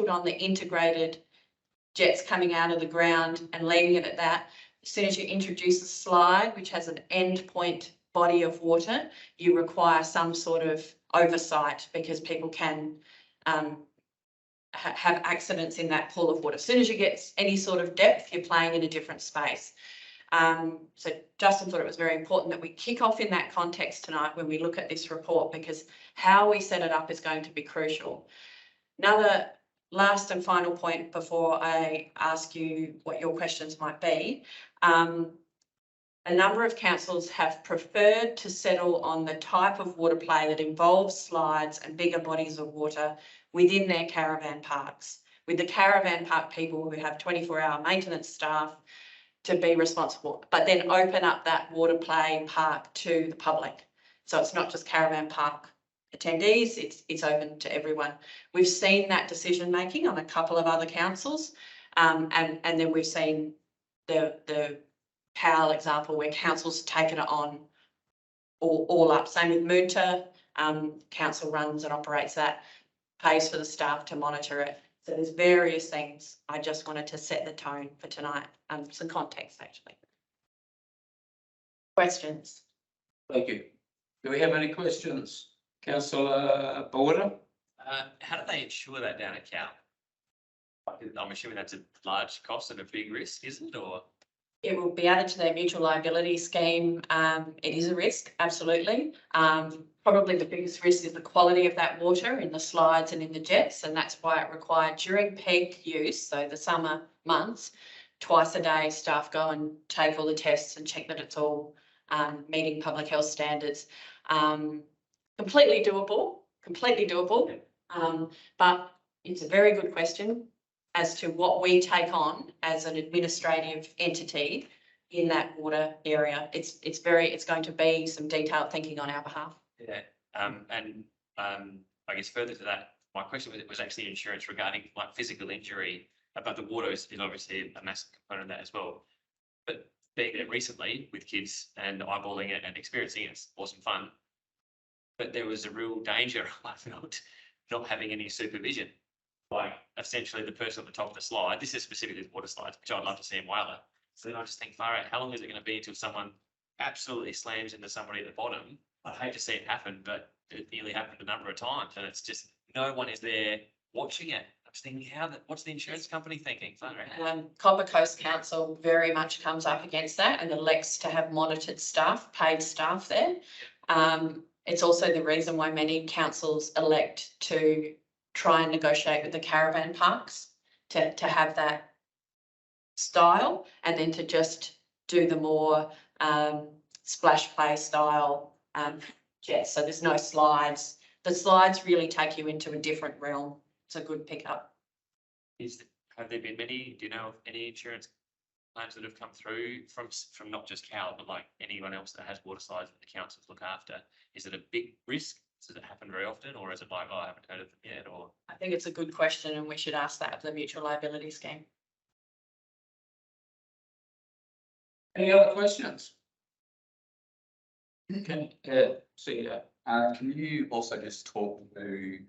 on the integrated jets coming out of the ground and leaving it at that. As soon as you introduce a slide, which has an end point body of water, you require some sort of oversight because people can have accidents in that pool of water. As soon as you get any sort of depth, you're playing in a different space. So Justin thought it was very important that we kick off in that context tonight when we look at this report, because how we set it up is going to be crucial. Another last and final point before I ask you what your questions might be. A number of councils have preferred to settle on the type of water play that involves slides and bigger bodies of water within their caravan parks, with the caravan park people who have 24-hour maintenance staff to be responsible, but then open up that water play park to the public. So it's not just caravan park attendees, it's open to everyone. We've seen that decision making on a couple of other councils, and then we've seen the PAL example where councils taken it on all up. Same with Moonta, council runs and operates that, pays for the staff to monitor it. So there's various things. I just wanted to set the tone for tonight, some context actually. Questions? Thank you. Do we have any questions? Councillor Border? How do they ensure that down at Cow? I'm assuming that's a large cost and a big risk, isn't it? Or it will be added to their mutual liability scheme. It is a risk, absolutely. Probably the biggest risk is the quality of that water in the slides and in the jets, and that's why it required during peak use, so the summer months, twice a day staff go and take all the tests and check that it's all meeting public health standards. Completely doable, but it's a very good question as to what we take on as an administrative entity in that water area. It's going to be some detailed thinking on our behalf. yeah, I guess further to that, my question was actually insurance regarding like physical injury, but the water is obviously a massive component of that as well. But being there recently with kids and eyeballing it and experiencing it's awesome fun. But there was a real danger, I felt, not having any supervision. Like essentially the person at the top of the slide, this is specifically water slides, which I'd love to see in Whyalla. So then I just think, far out, how long is it going to be until someone absolutely slams into somebody at the bottom I'd hate to see it happen, but it nearly happened a number of times and it's just, no one is there watching it. I was thinking, what's the insurance company thinking? Copper Coast Council very much comes up against that and elects to have monitored staff, paid staff there. It's also the reason why many councils elect to try and negotiate with the caravan parks to have that style and then to just do the more splash play style jets. So there's no slides. The slides really take you into a different realm. It's a good pickup. Have there been many, do you know of any insurance claims that have come through from not just Cal, but like anyone else that has water slides that the councils look after? Is it a big risk? Does it happen very often, or is it like, oh, I haven't heard of them yet? Or I think it's a good question and we should ask that of the mutual liability scheme. Any other questions? Okay, see ya. Can you also just talk to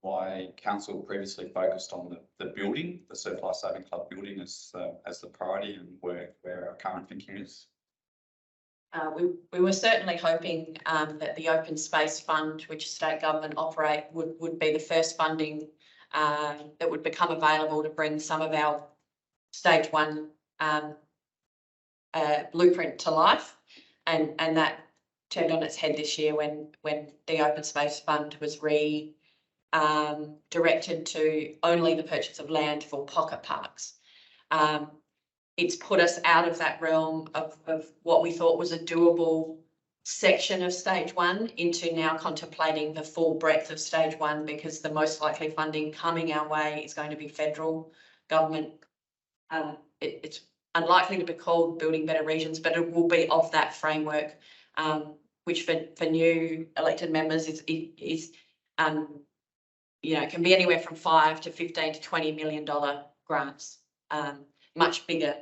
why council previously focused on the building, the Surf Life Saving Club building as the priority, and where our current thinking is? We were certainly hoping that the Open Space Fund, which state government operate, would be the first funding that would become available to bring some of our stage one blueprint to life, and that turned on its head this year when the Open Space Fund was directed to only the purchase of land for pocket parks. It's put us out of that realm of what we thought was a doable section of stage one into now contemplating the full breadth of stage one, because the most likely funding coming our way is going to be federal government. It's unlikely to be called Building Better Regions, but it will be of that framework, which for new elected members is you know, can be anywhere from $5 to $15 to $20 million grants, much bigger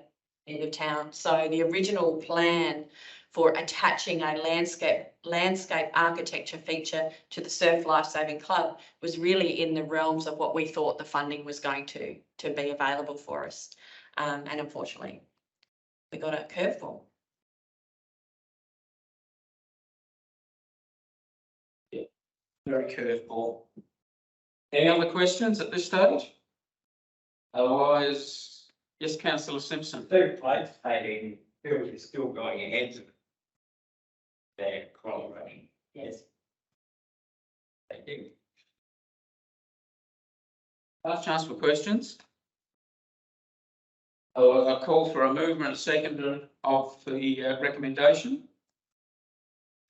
end of town. So the original plan for attaching a landscape architecture feature to the Surf Life Saving Club was really in the realms of what we thought the funding was going to be available for us. And unfortunately, we got a curveball. Yeah, very curveball. Any other questions at this stage? Otherwise, yes, councillor Simpson. Third place paving build is still going ahead. They're quality. Yes. Thank you. Last chance for questions. I'll call for a movement, a second of the recommendation.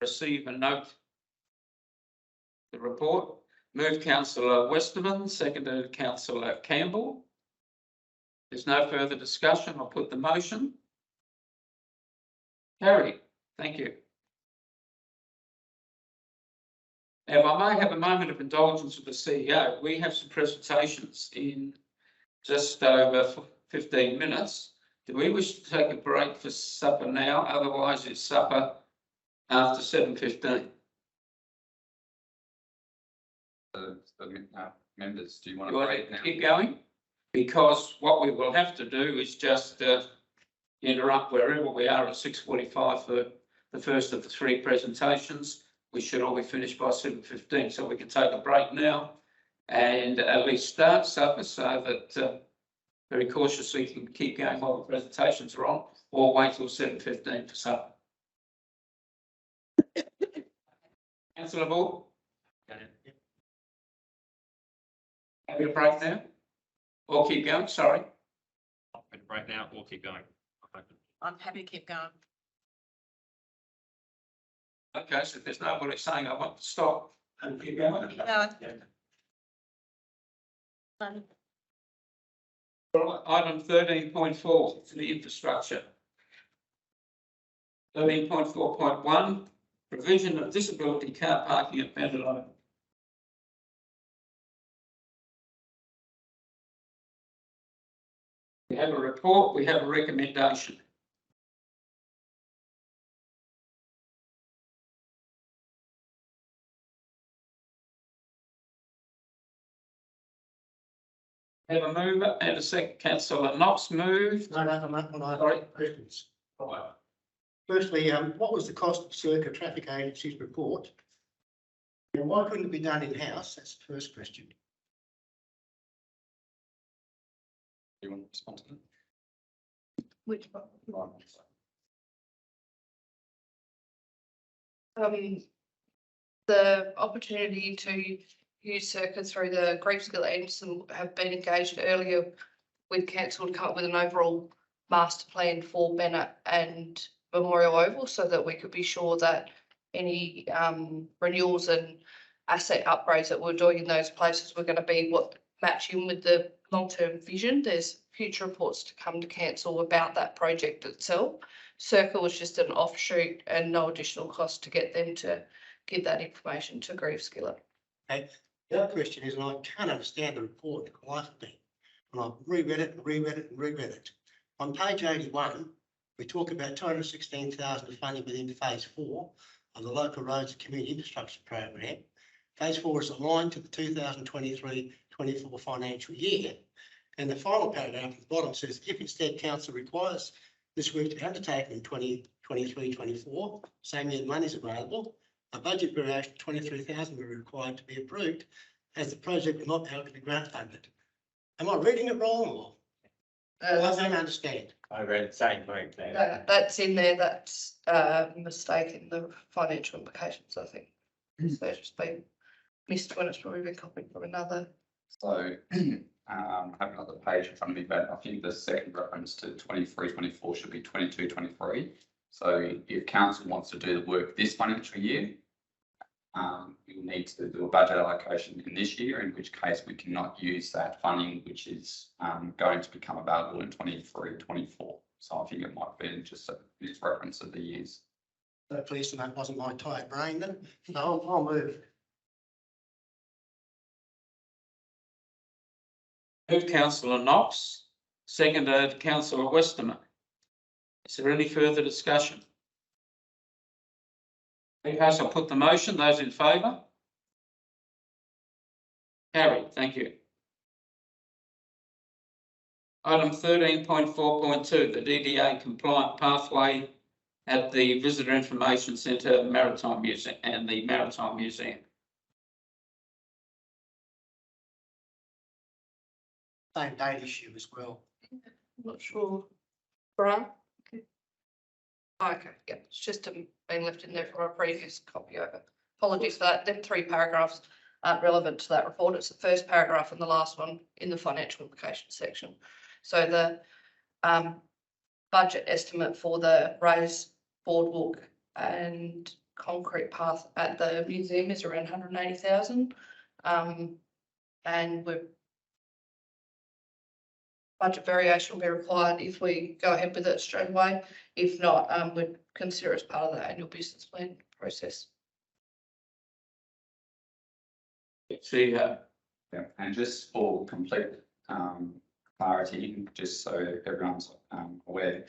Receive and note the report. Moved councillor Westerman, seconded councillor Campbell. There's no further discussion. I'll put the motion. Carried. Thank you. Now, if I may have a moment of indulgence with the CEO, we have some presentations in just over 15 minutes. Do we wish to take a break for supper now? Otherwise, it's supper after 7:15. Members, do you want to break now? Keep going? Because what we will have to do is just interrupt wherever we are at 6:45 for the first of the three presentations. We should all be finished by 7:15, so we can take a break now and at least start supper so that very cautiously can keep going while the presentations are on, or wait till 7:15 for supper. Councillor Ball? Have a break now? Or keep going, sorry. Break now or keep going? I'm happy to keep going. Okay, so if there's nobody saying I want to stop, and keep going. No. Right, item 13.4 to the infrastructure. 13.4.1, provision of disability car parking at Mandalay. We have a report, we have a recommendation. Have a mover and a second. Councillor Knox moved. No, I Sorry. questions. Right. Firstly, what was the cost of Circa Traffic Agency's report? And why couldn't it be done in-house? That's the first question. You want to respond to that? Which one? The opportunity to use Circa through the Grief Skill Anderson have been engaged earlier with council to come up with an overall master plan for Bennett and Memorial Oval so that we could be sure that any renewals and asset upgrades that we're doing in those places were going to be what match in with the long-term vision. There's future reports to come to council about that project itself. Circa was just an offshoot and no additional cost to get them to give that information to Grief Skillet. Okay. The other question is, and I can't understand the report for the life of me. And I've reread it and reread it and reread it. On page 81, we talk about 216,000 of funding within phase 4 of the Local Roads and Community Infrastructure Program. Phase 4 is aligned to the 2023-24 financial year. And the final paragraph at the bottom says, if instead council requires this work to be undertaken in 2023-24, same year money is available, a budget variation of 23,000 will be required to be approved as the project will not be able to be grant funded. Am I reading it wrong or? I don't understand. I read the same thing there. That's in there. That's a mistake in the financial implications, I think. So it's just been missed when it's probably been copied from another. So, I have another page in front of me, but I think the second reference to 23-24 should be 22-23. So if council wants to do the work this financial year, you'll need to do a budget allocation in this year, in which case we cannot use that funding, which is going to become available in 23-24. So I think it might be just a misreference of the years. So pleased that wasn't my tight brain then. So I'll move. Moved councillor Knox, seconded councillor Westerman. Is there any further discussion? In case I'll put the motion, those in favour? Carried, thank you. Item 13.4.2, the DDA compliant pathway at the Visitor Information Centre, Maritime Museum and the Maritime Museum. Same date issue as well. I'm not sure. Brian? Okay, yeah, it's just been left in there from a previous copy over. Apologies for that. Them 3 paragraphs aren't relevant to that report. It's the first paragraph and the last one in the financial implications section. So the budget estimate for the raised boardwalk and concrete path at the museum is around 180,000. And we're budget variation will be required if we go ahead with it straight away. If not, we'd consider it as part of the annual business plan process. See, Yeah, and just for complete clarity, just so everyone's aware,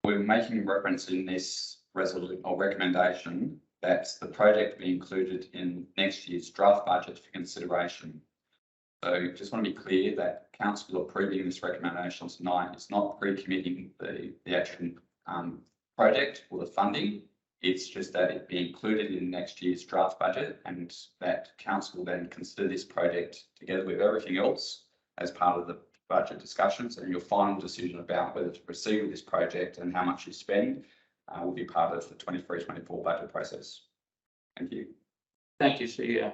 we're making reference in this resolution or recommendation that the project be included in next year's draft budget for consideration. So just want to be clear that council approving this recommendation tonight is not pre-committing the actual project or the funding. It's just that it be included in next year's draft budget and that council will then consider this project together with everything else as part of the budget discussions, and your final decision about whether to proceed with this project and how much you spend will be part of the 23-24 budget process. Thank you. thank you, CEO.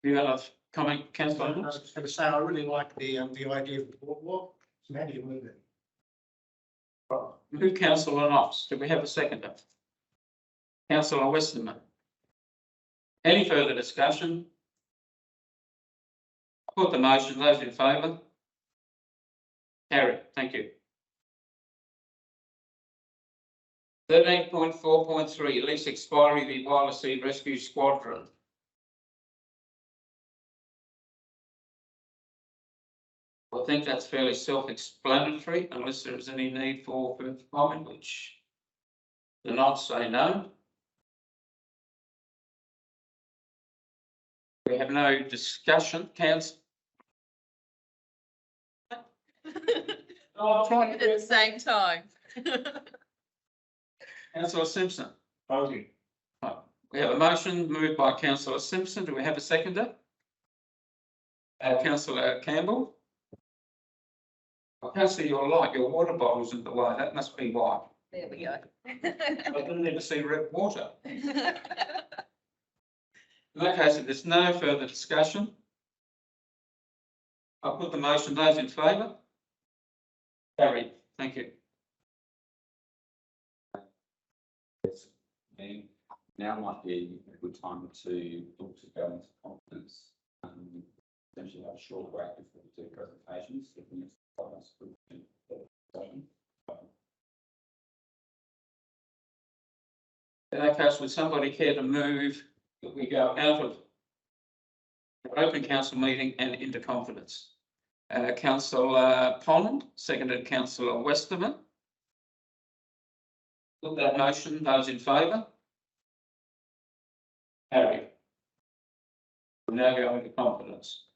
You have a comment, councillor I Knox? was going to say, I really like the idea of the boardwalk. So how do you move it? Who councillor Knox? Do we have a seconder? Councillor Westerman. Any further discussion? Put the motion, those in favour? Carried, thank you. 13.4.3, lease expiry of the Whyalla Sea Rescue Squadron. I think that's fairly self-explanatory, unless there's any need for further comment, which the Knots say no. We have no discussion, council. I'm trying At to the same time. Councillor Simpson. Voting. Right. We have a motion moved by councillor Simpson. Do we have a seconder? Councillor Campbell. I can't see your light. Your water bottle's in the way. That must be why. There we go. I didn't even see red water. In that case, if there's no further discussion, I'll put the motion. Those in favour? Carried. Thank you. And now might be a good time to look to go into confidence. Essentially have a short break before we do presentations. If we need to follow us through the session. In that case, would somebody care to move that we go out of the open council meeting and into confidence? Councillor Pond, seconded councillor Westerman. Put that motion. Those in favour? Carried. We now go into confidence.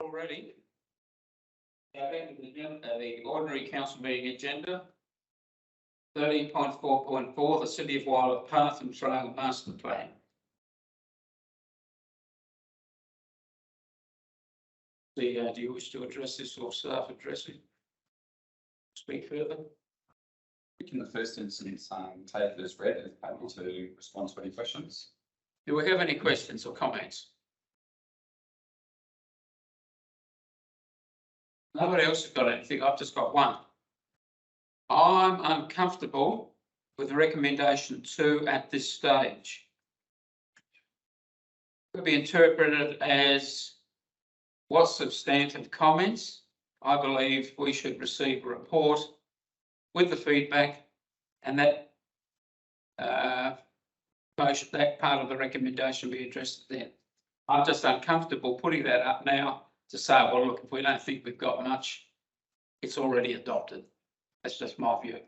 Already. The ordinary council meeting agenda. 13.4.4, the City of Whyalla Path and Trail Master Plan. Do you wish to address this or staff addressing? Speak further. In the first instance, take it as read and happy to respond to any questions. Do we have any questions or comments? Nobody else has got anything. I've just got one. I'm uncomfortable with recommendation 2 at this stage. Could be interpreted as what substantive comments. I believe we should receive a report with the feedback and that motion, that part of the recommendation be addressed then. I'm just uncomfortable putting that up now to say, well, look, if we don't think we've got much, it's already adopted. That's just my view.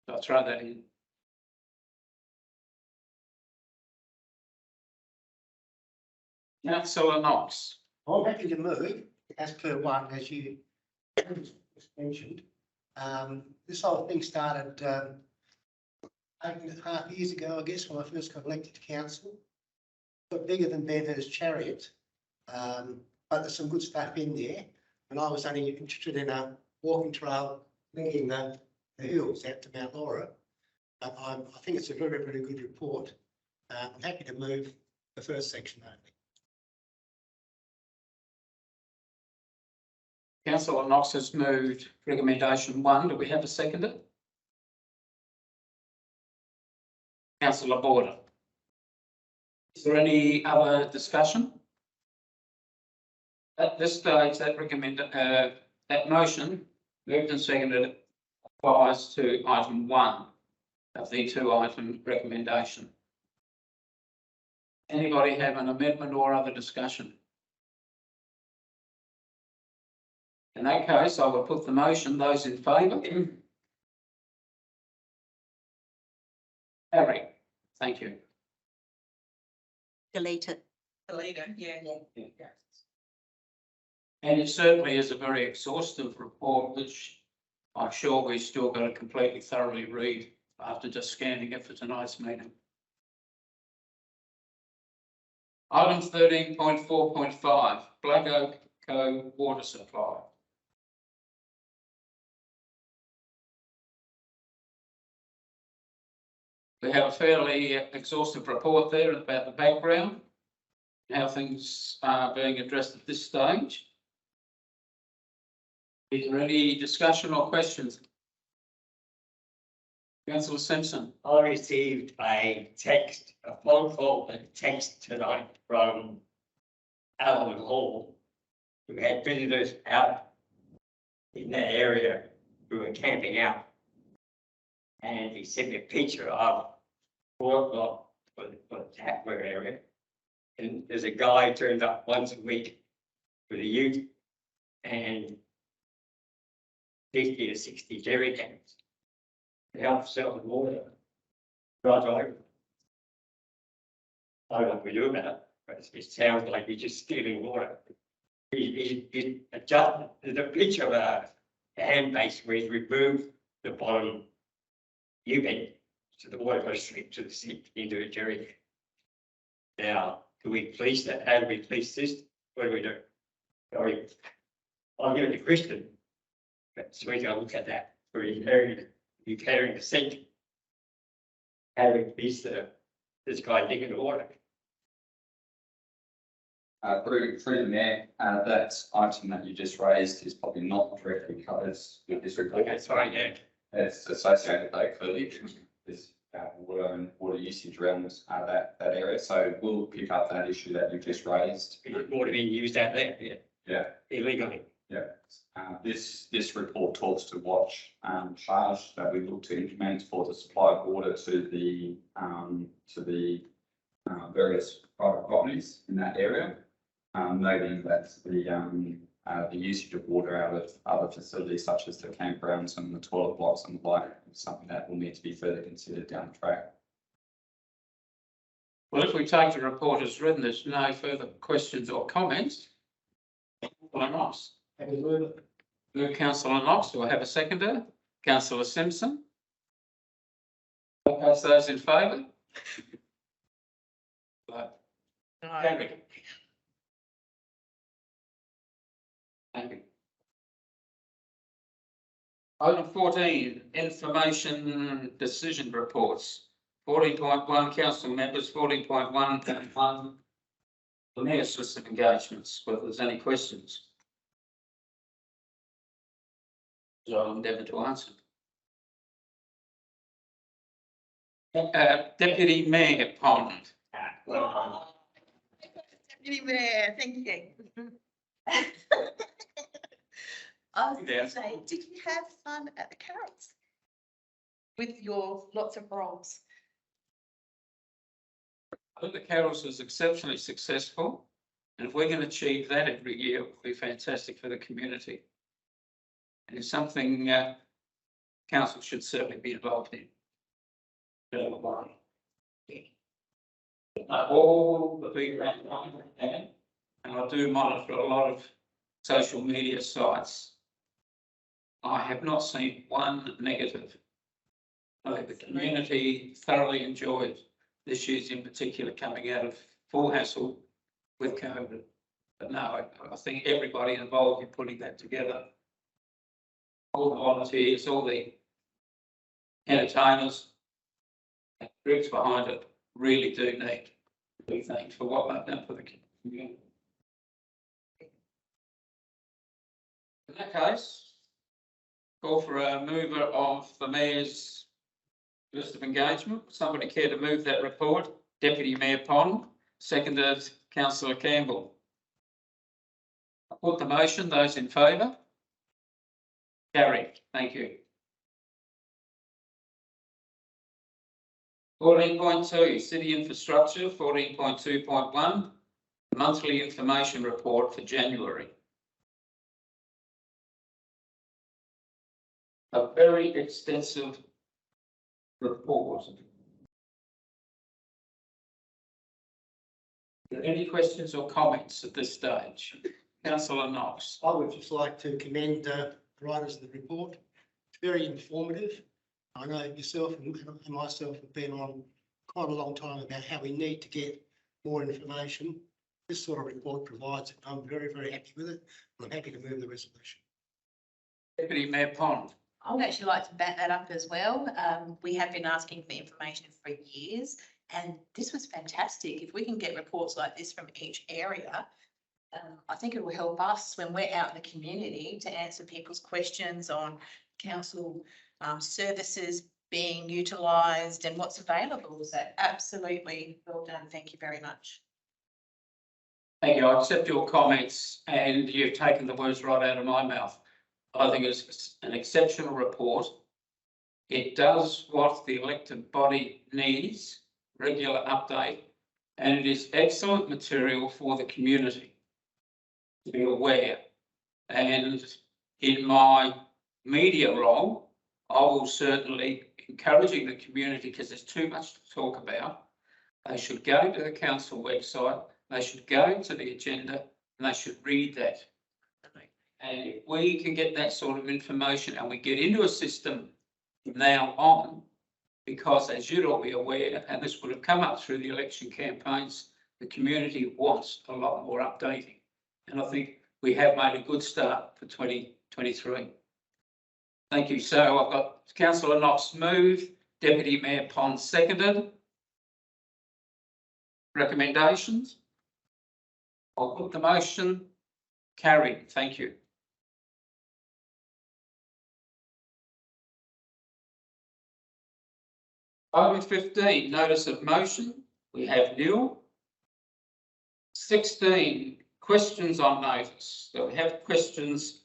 So I'll throw that in. Councillor Knox. I'm happy to move as per one, as you just mentioned. This whole thing started 8.5 years ago, I guess, when I first got elected to council. Got bigger than Bever's Chariot, but there's some good stuff in there. And I was only interested in a walking trail linking the hills out to Mount Laura. I think it's a very, very good report. I'm happy to move the first section only. Councillor Knox has moved recommendation 1. Do we have a seconder? Councillor Border. Is there any other discussion? At this stage, that motion moved and seconded applies to item 1 of the 2-item recommendation. Anybody have an amendment or other discussion? In that case, I will put the motion. Those in favour? Harry, thank you. Delete it. The leader, yeah. And it certainly is a very exhaustive report, which I'm sure we've still got to completely thoroughly read after just scanning it for tonight's meeting. Item 13.4.5, Black Oak Co water supply. We have a fairly exhaustive report there about the background, how things are being addressed at this stage. Is there any discussion or questions? Councillor Simpson. I received a phone call and text tonight from Alan Hall, who had visitors out in that area who were camping out. And he sent me a picture of 4 o'clock for the Tapper area. And there's a guy who turns up once a week with a ute, and 50 to 60 jerry cans to help sell the water. Right over. I don't know what we do about it, but it sounds like we're just stealing water. It adjust, there's a picture of a hand base where you remove the bottom U-bend, so the water goes straight to the sink into a jerry can. Now, do we police that? How do we police this? What do we do? I'll give it to Kristen. But so we gotta look at that. Where you carrying the sink. How do we police this guy digging the water? Through the mayor, that item that you just raised is probably not directly covered with this report. Okay, sorry, yeah. It's associated though clearly with water and water usage around that area. So we'll pick up that issue that you just raised. Water being used out there, Yeah. illegally. Yeah. This report talks to what charge that we look to implement for the supply of water to the various private properties in that area. Noting that the usage of water out of other facilities such as the campgrounds and the toilet blocks and the like is something that will need to be further considered down the track. Well, if we take the report as written, there's no further questions or comments. Councillor Knox. Move Councillor Knox. Do I have a seconder? Councillor Simpson. Okay, so those in favour? Carried. Thank you. Item 14, information decision reports. 14.1, council members, 14.1.1, the mayor's list of engagements, whether there's any questions. So I'll endeavour to answer. Deputy Mayor Pond. Deputy Mayor, thank you. I was going to say, did you have fun at the carols? With your lots of rolls? I think the carols was exceptionally successful, and if we can achieve that every year, it will be fantastic for the community. And it's something council should certainly be involved in. All the big and I do monitor a lot of social media sites. I have not seen one negative. The community thoroughly enjoyed this year's in particular, coming out of full hassle with COVID. But no, I think everybody involved in putting that together, all the volunteers, all the entertainers, groups behind it, really do need to be thanked for what they've done for the community. In that case, call for a mover of the mayor's list of engagement. Somebody care to move that report? Deputy Mayor Pond, seconded Councillor Campbell. I put the motion. Those in favour? Carried. Thank you. 14.2, City Infrastructure. 14.2.1, Monthly Information Report for January. A very extensive report. Are there any questions or comments at this stage? Councillor Knox. I would just like to commend the writers of the report. It's very informative. I know yourself and myself have been on quite a long time about how we need to get more information. This sort of report provides it. I'm very, very happy with it. I'm happy to move the resolution. Deputy Mayor Pond. I would actually like to back that up as well. We have been asking for information for years, and this was fantastic. If we can get reports like this from each area, I think it will help us when we're out in the community to answer people's questions on council services being utilised and what's available. So absolutely well done. Thank you very much. Thank you. I accept your comments, and you've taken the words right out of my mouth. I think it's an exceptional report. It does what the elected body needs, regular update, and it is excellent material for the community to be aware. And in my media role, I will certainly encouraging the community, because there's too much to talk about. They should go to the council website, they should go into the agenda, and they should read that. And if we can get that sort of information and we get into a system from now on, because as you'd all be aware, and this would have come up through the election campaigns, the community wants a lot more updating. And I think we have made a good start for 2023. Thank you. So I've got Councillor Knox moved, Deputy Mayor Pond seconded. Recommendations? I'll put the motion. Carried. Thank you. Item 15, notice of motion. We have Neil. 16, questions on notice. So we have questions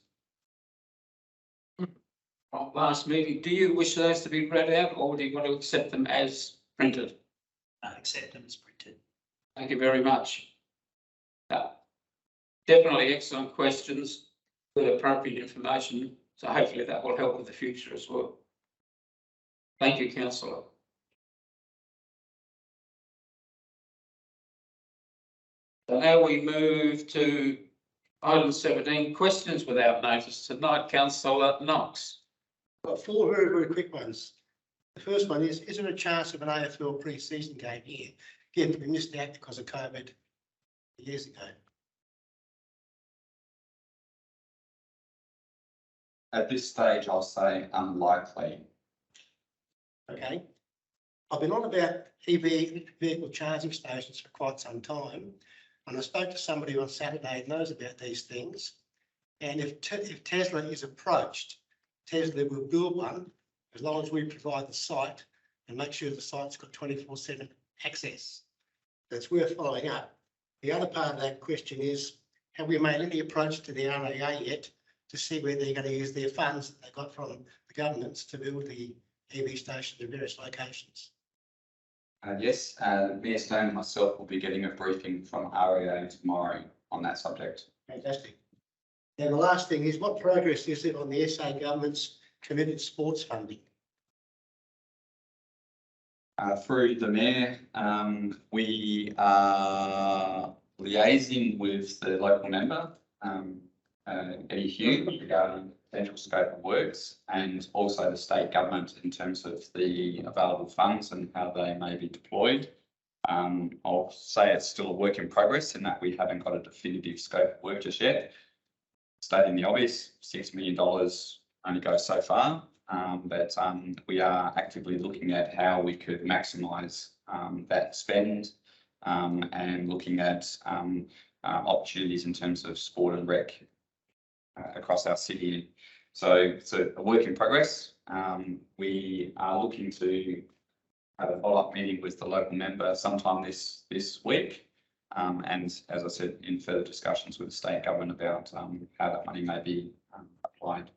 from last meeting. Do you wish those to be read out, or do you want to accept them as printed? Accept them as printed. Thank you very much. Definitely excellent questions with appropriate information. So hopefully that will help with the future as well. Thank you, Councillor. So now we move to item 17, questions without notice tonight. Councillor Knox. Got four very, very quick ones. The first one is there a chance of an AFL pre-season game here? Again, we missed out because of COVID years ago. At this stage, I'll say unlikely. Okay. I've been on about EV vehicle charging stations for quite some time. And I spoke to somebody on Saturday who knows about these things. And if Tesla is approached, Tesla will build one as long as we provide the site and make sure the site's got 24/7 access. That's worth following up. The other part of that question is, have we made any approach to the RAA yet to see where they're going to use their funds that they got from the governments to build the EV stations in various locations? Yes, Mayor Stone and myself will be getting a briefing from REA tomorrow on that subject. Fantastic. And the last thing is, what progress is there on the SA government's committed sports funding? Through the Mayor, we are liaising with the local member, Eddie Hugh, regarding potential scope of works, and also the state government in terms of the available funds and how they may be deployed. I'll say it's still a work in progress in that we haven't got a definitive scope of work just yet. Stating the obvious, $6 million only goes so far, but we are actively looking at how we could maximise that spend and looking at opportunities in terms of sport and rec across our city. So it's a work in progress. We are looking to have a follow-up meeting with the local member sometime this week. And as I said, in further discussions with the state government about how that money may be applied.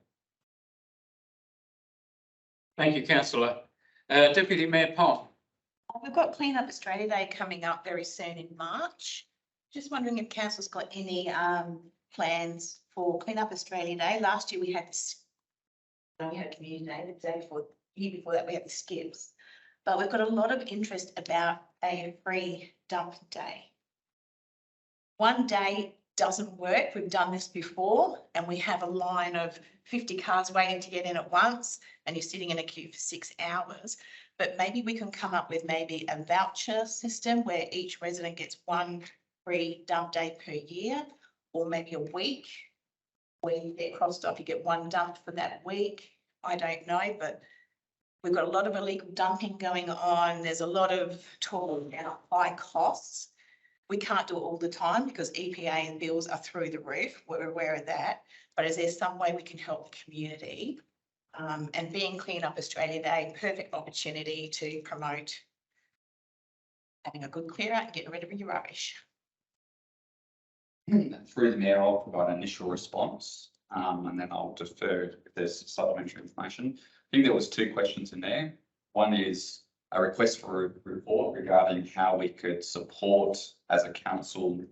Thank you, Councillor. Deputy Mayor Pond. We've got Clean Up Australia Day coming up very soon in March. Just wondering if council's got any plans for Clean Up Australia Day. Last year we had this, we had Community Day, the day before, year before that we had the skips. But we've got a lot of interest about a free dump day. One day doesn't work. We've done this before and we have a line of 50 cars waiting to get in at once and you're sitting in a queue for 6 hours. But maybe we can come up with maybe a voucher system where each resident gets one free dump day per year, or maybe a week where you get crossed off, you get one dump for that week. I don't know, but we've got a lot of illegal dumping going on. There's a lot of talk about high costs. We can't do it all the time because EPA and bills are through the roof. We're aware of that. But is there some way we can help the community? And being Clean Up Australia Day, perfect opportunity to promote having a good clear out and getting rid of your rubbish. Through the Mayor, I'll provide an initial response and then I'll defer if there's supplementary information. I think there was 2 questions in there. One is a request for a report regarding how we could support as a council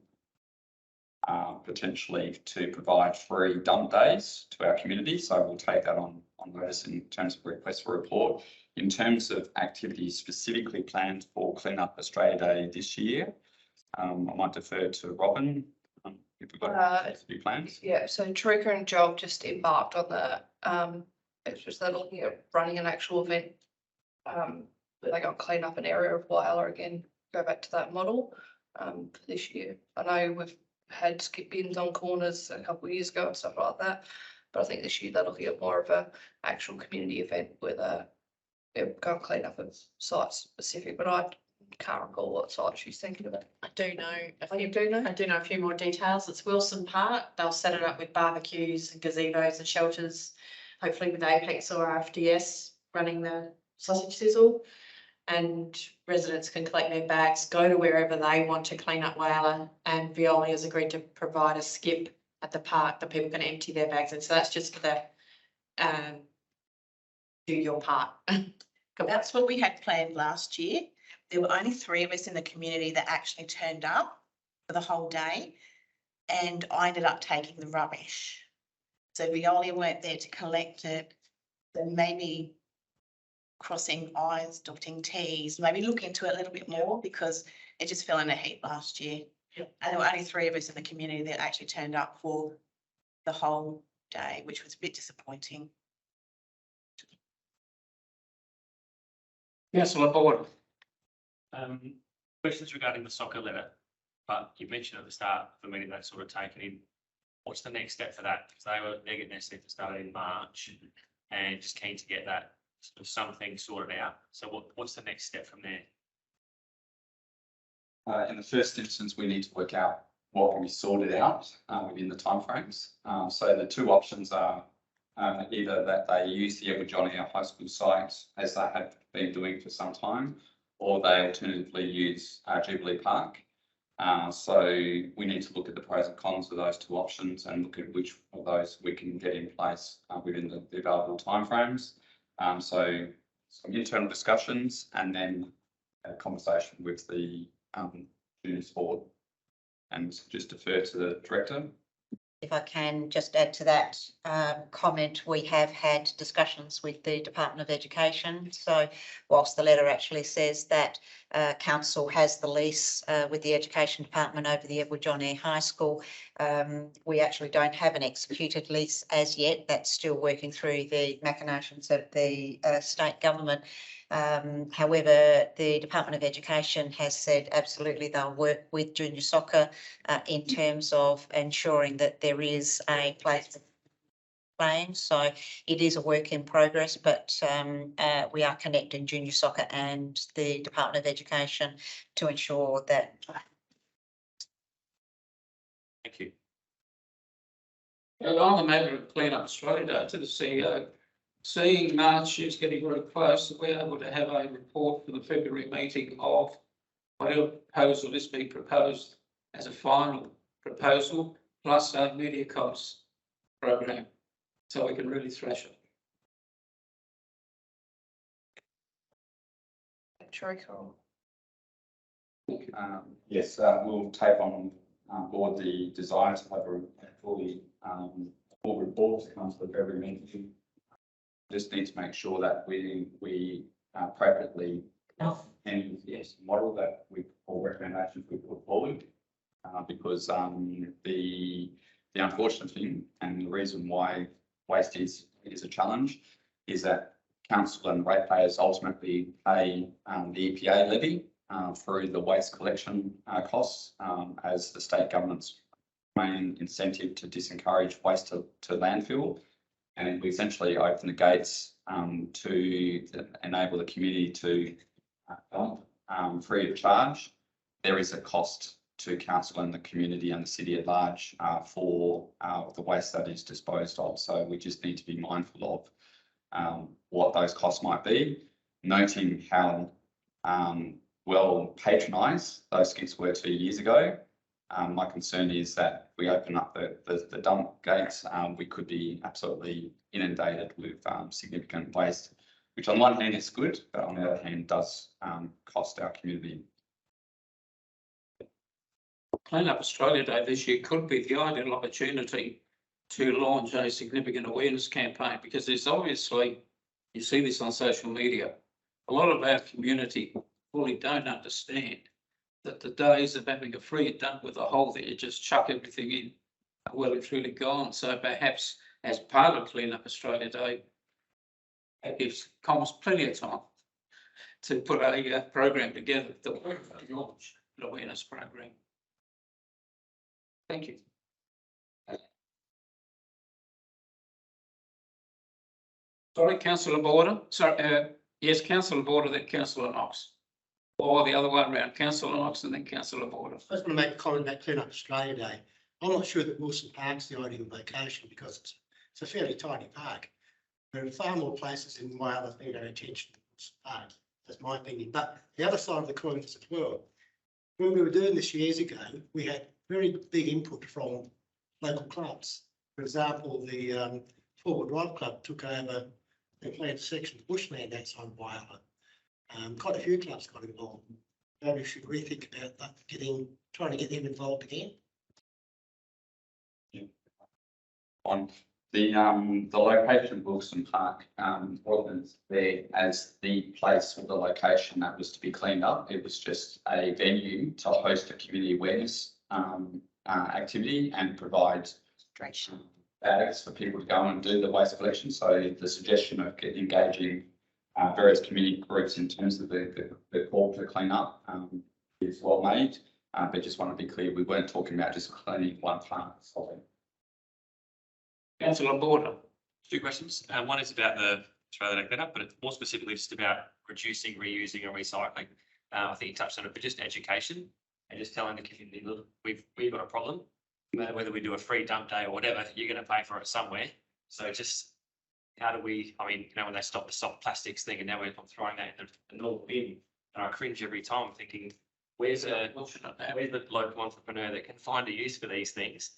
potentially to provide free dump days to our community. So we'll take that on notice in terms of request for report. In terms of activities specifically planned for Clean Up Australia Day this year, I might defer to Robin if we've got specific plans. Yeah, so Teresa and Joel just embarked on it's just they're looking at running an actual event. They're going to clean up an area of Whyalla again, go back to that model for this year. I know we've had skip bins on corners a couple of years ago and stuff like that, but I think this year they're looking at more of a actual community event where they're going to clean up a site specific, but I can't recall what site she's thinking about. I do know. Oh, you do know? I do know a few more details. It's Wilson Park. They'll set it up with barbecues and gazebos and shelters, hopefully with Apex or FDS running the sausage sizzle. And residents can collect their bags, go to wherever they want to clean up Whyalla, and Whyalla has agreed to provide a skip at the park that people can empty their bags in. So that's just for the do your part. That's what we had planned last year. There were only 3 of us in the community that actually turned up for the whole day, and I ended up taking the rubbish. So Whyalla weren't there to collect it. So maybe crossing I's, dotting T's, maybe look into it a little bit more, because it just fell in a heap last year. And there were only 3 of us in the community that actually turned up for the whole day, which was a bit disappointing. Councillor Boyd. Questions regarding the soccer letter, but you mentioned at the start of the meeting that's sort of taken in. What's the next step for that? Because they're getting their sector started in March, and just keen to get that sort of something sorted out. So what's the next step from there? In the first instance, we need to work out what can be sorted out within the timeframes. So the 2 options are either that they use the Edward John Eyre High School site as they have been doing for some time, or they alternatively use Jubilee Park. So we need to look at the pros and cons of those 2 options and look at which of those we can get in place within the available timeframes. So some internal discussions and then a conversation with the junior sport, and just defer to the director. If I can just add to that comment, we have had discussions with the Department of Education. So whilst the letter actually says that council has the lease with the Education Department over the Edward John Eyre High School, we actually don't have an executed lease as yet. That's still working through the machinations of the state government. However, the Department of Education has said absolutely they'll work with junior soccer in terms of ensuring that there is a place for playing. So it is a work in progress, but we are connecting junior soccer and the Department of Education to ensure that. Thank you. On the matter of Clean Up Australia Day, to the CEO, seeing March is getting very close, we're able to have a report for the February meeting of whatever proposal is being proposed as a final proposal, plus a media costs program, so we can really thrash it. Yes, we'll take on board the desire to have a fully full report that comes to the February meeting. Just need to make sure that we appropriately and yes, model that we or recommendations we put forward, because the unfortunate thing and the reason why waste is a challenge is that council and ratepayers ultimately pay the EPA levy through the waste collection costs as the state government's main incentive to disencourage waste to landfill. And we essentially open the gates to enable the community to dump free of charge. There is a cost to council and the community and the city at large for the waste that is disposed of. So we just need to be mindful of what those costs might be, noting how well patronised those skips were 2 years ago. My concern is that if we open up the dump gates, we could be absolutely inundated with significant waste, which on one hand is good, but on the other hand does cost our community. Clean Up Australia Day this year could be the ideal opportunity to launch a significant awareness campaign, because there's obviously, you see this on social media, a lot of our community fully don't understand that the days of having a free dump with a hole that you just chuck everything in are well and truly gone. So perhaps as part of Clean Up Australia Day, it gives Commerce plenty of time to put a program together that will launch an awareness program. Thank you. Sorry, councillor Border. Sorry, yes, councillor Border, then councillor Knox. Or the other way around, councillor Knox and then councillor Border. I just want to make a comment about Clean Up Australia Day. I'm not sure that Wilson Park's the ideal location because it's a fairly tiny park. There are far more places in Whyalla that need our attention than Wilson Park. That's my opinion. But the other side of the coin is as well. When we were doing this years ago, we had very big input from local clubs. For example, the Forward Drive Club took over and cleared a section of bushland outside Whyalla. Quite a few clubs got involved. Maybe we should rethink about that, trying to get them involved again. On the location of Wilson Park wasn't there as the place or the location that was to be cleaned up. It was just a venue to host a community awareness activity and provide bags for people to go and do the waste collection. So the suggestion of engaging various community groups in terms of the call to clean up is well made. But just want to be clear, we weren't talking about just cleaning one part of it. Councillor Border. Two questions. One is about the Australia Day cleanup, but it's more specifically just about reducing, reusing and recycling. I think you touched on it, but just education and just telling the community, look, we've got a problem. No matter whether we do a free dump day or whatever, you're going to pay for it somewhere. So just how do we, I mean, you know, when they stopped the soft plastics thing and now we're throwing that in the normal bin, and I cringe every time thinking, where's the local entrepreneur that can find a use for these things?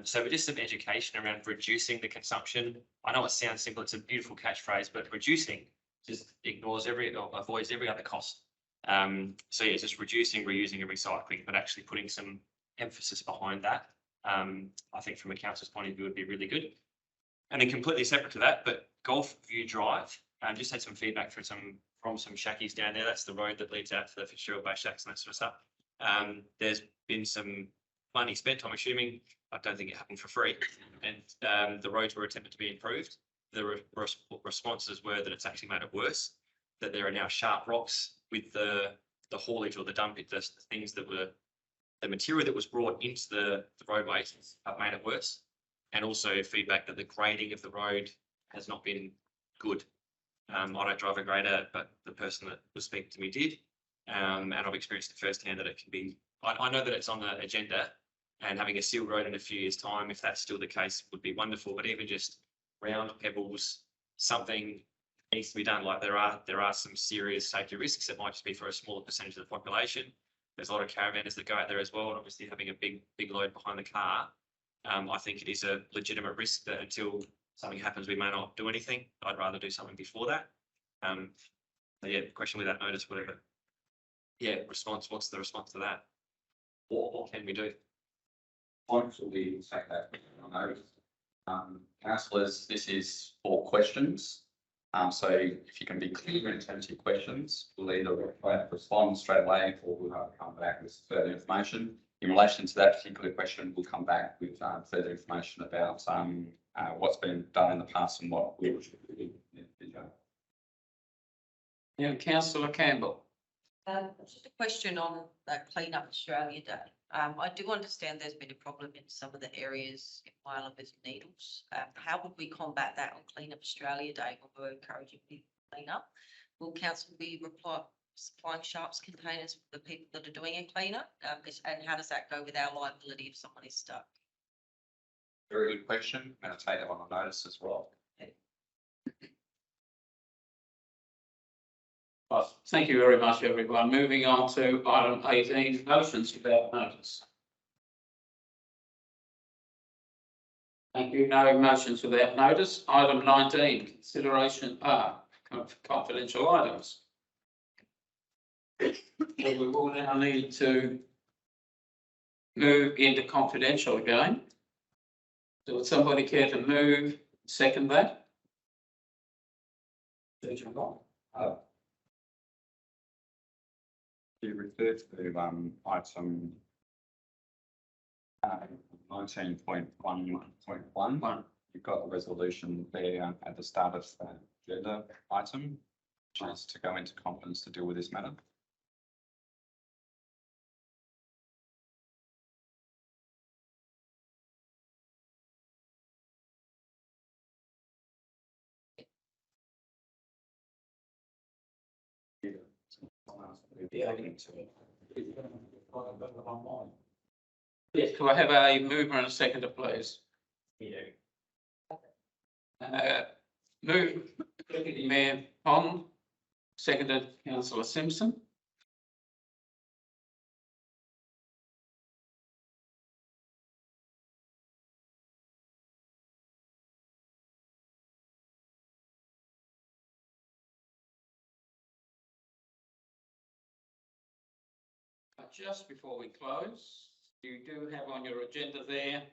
So just some education around reducing the consumption. I know it sounds simple, it's a beautiful catchphrase, but reducing just ignores avoids every other cost. So yeah, just reducing, reusing and recycling, but actually putting some emphasis behind that. I think from a council's point of view would be really good. And then completely separate to that, but Golf View Drive, just had some feedback from some shackies down there. That's the road that leads out to the Fitzgerald Bay Shacks and that sort of stuff. There's been some money spent, I'm assuming. I don't think it happened for free. And the roads were attempted to be improved. The responses were that it's actually made it worse, that there are now sharp rocks with the haulage or the dumping, the things that were, the material that was brought into the roadways have made it worse. And also feedback that the grading of the road has not been good. I don't drive a grader, but the person that was speaking to me did. And I've experienced it firsthand that it can be, I know that it's on the agenda, and having a sealed road in a few years' time, if that's still the case, would be wonderful. But even just round pebbles, something needs to be done. Like there are some serious safety risks. It might just be for a smaller percentage of the population. There's a lot of caravanners that go out there as well, and obviously having a big load behind the car. I think it is a legitimate risk that until something happens, we may not do anything. I'd rather do something before that. So yeah, question without notice, whatever. Yeah, response. What's the response to that? What can we do? Will we take that on notice? Councillors, this is 4 questions. So if you can be clear in terms of your questions, we'll either respond straight away or we'll have to come back with further information. In relation to that particular question, we'll come back with further information about what's been done in the past and what we should do in the future. Yeah, councillor Campbell. Just a question on that Clean Up Australia Day. I do understand there's been a problem in some of the areas in Whyalla with needles. How would we combat that on Clean Up Australia Day when we're encouraging people to clean up? Will council be supplying sharps containers for the people that are doing a cleanup? And how does that go with our liability if someone is stuck? Very good question. I'm going to take that one on notice as well. Well, thank you very much, everyone. Moving on to item 18, motions without notice. Thank you. No motions without notice. Item 19, consideration confidential items. We will now need to move into confidential again. So would somebody care to move, second that? You refer to, item 19.11.1. You've got a resolution there at the start of the agenda item, which is to go into confidence to deal with this matter. Yes, do I have a mover and a seconder, please? Move, Deputy Mayor Pond, seconded councillor Simpson. Just before we close, you do have on your agenda there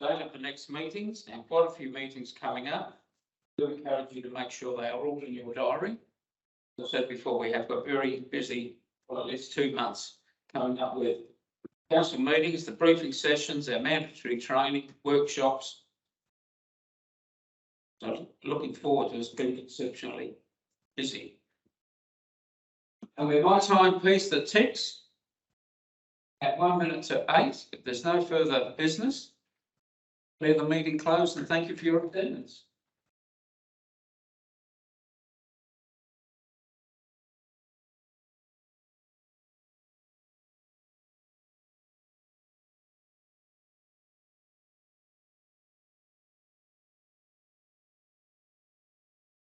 date of the next meetings, and quite a few meetings coming up. I do encourage you to make sure they are all in your diary. As I said before, we have got very busy, well, at least 2 months coming up with council meetings, the briefing sessions, our mandatory training, workshops. So looking forward to us being exceptionally busy. And with my timepiece that ticks at 1 minute to 8, if there's no further business, declare the meeting closed and thank you for your attendance.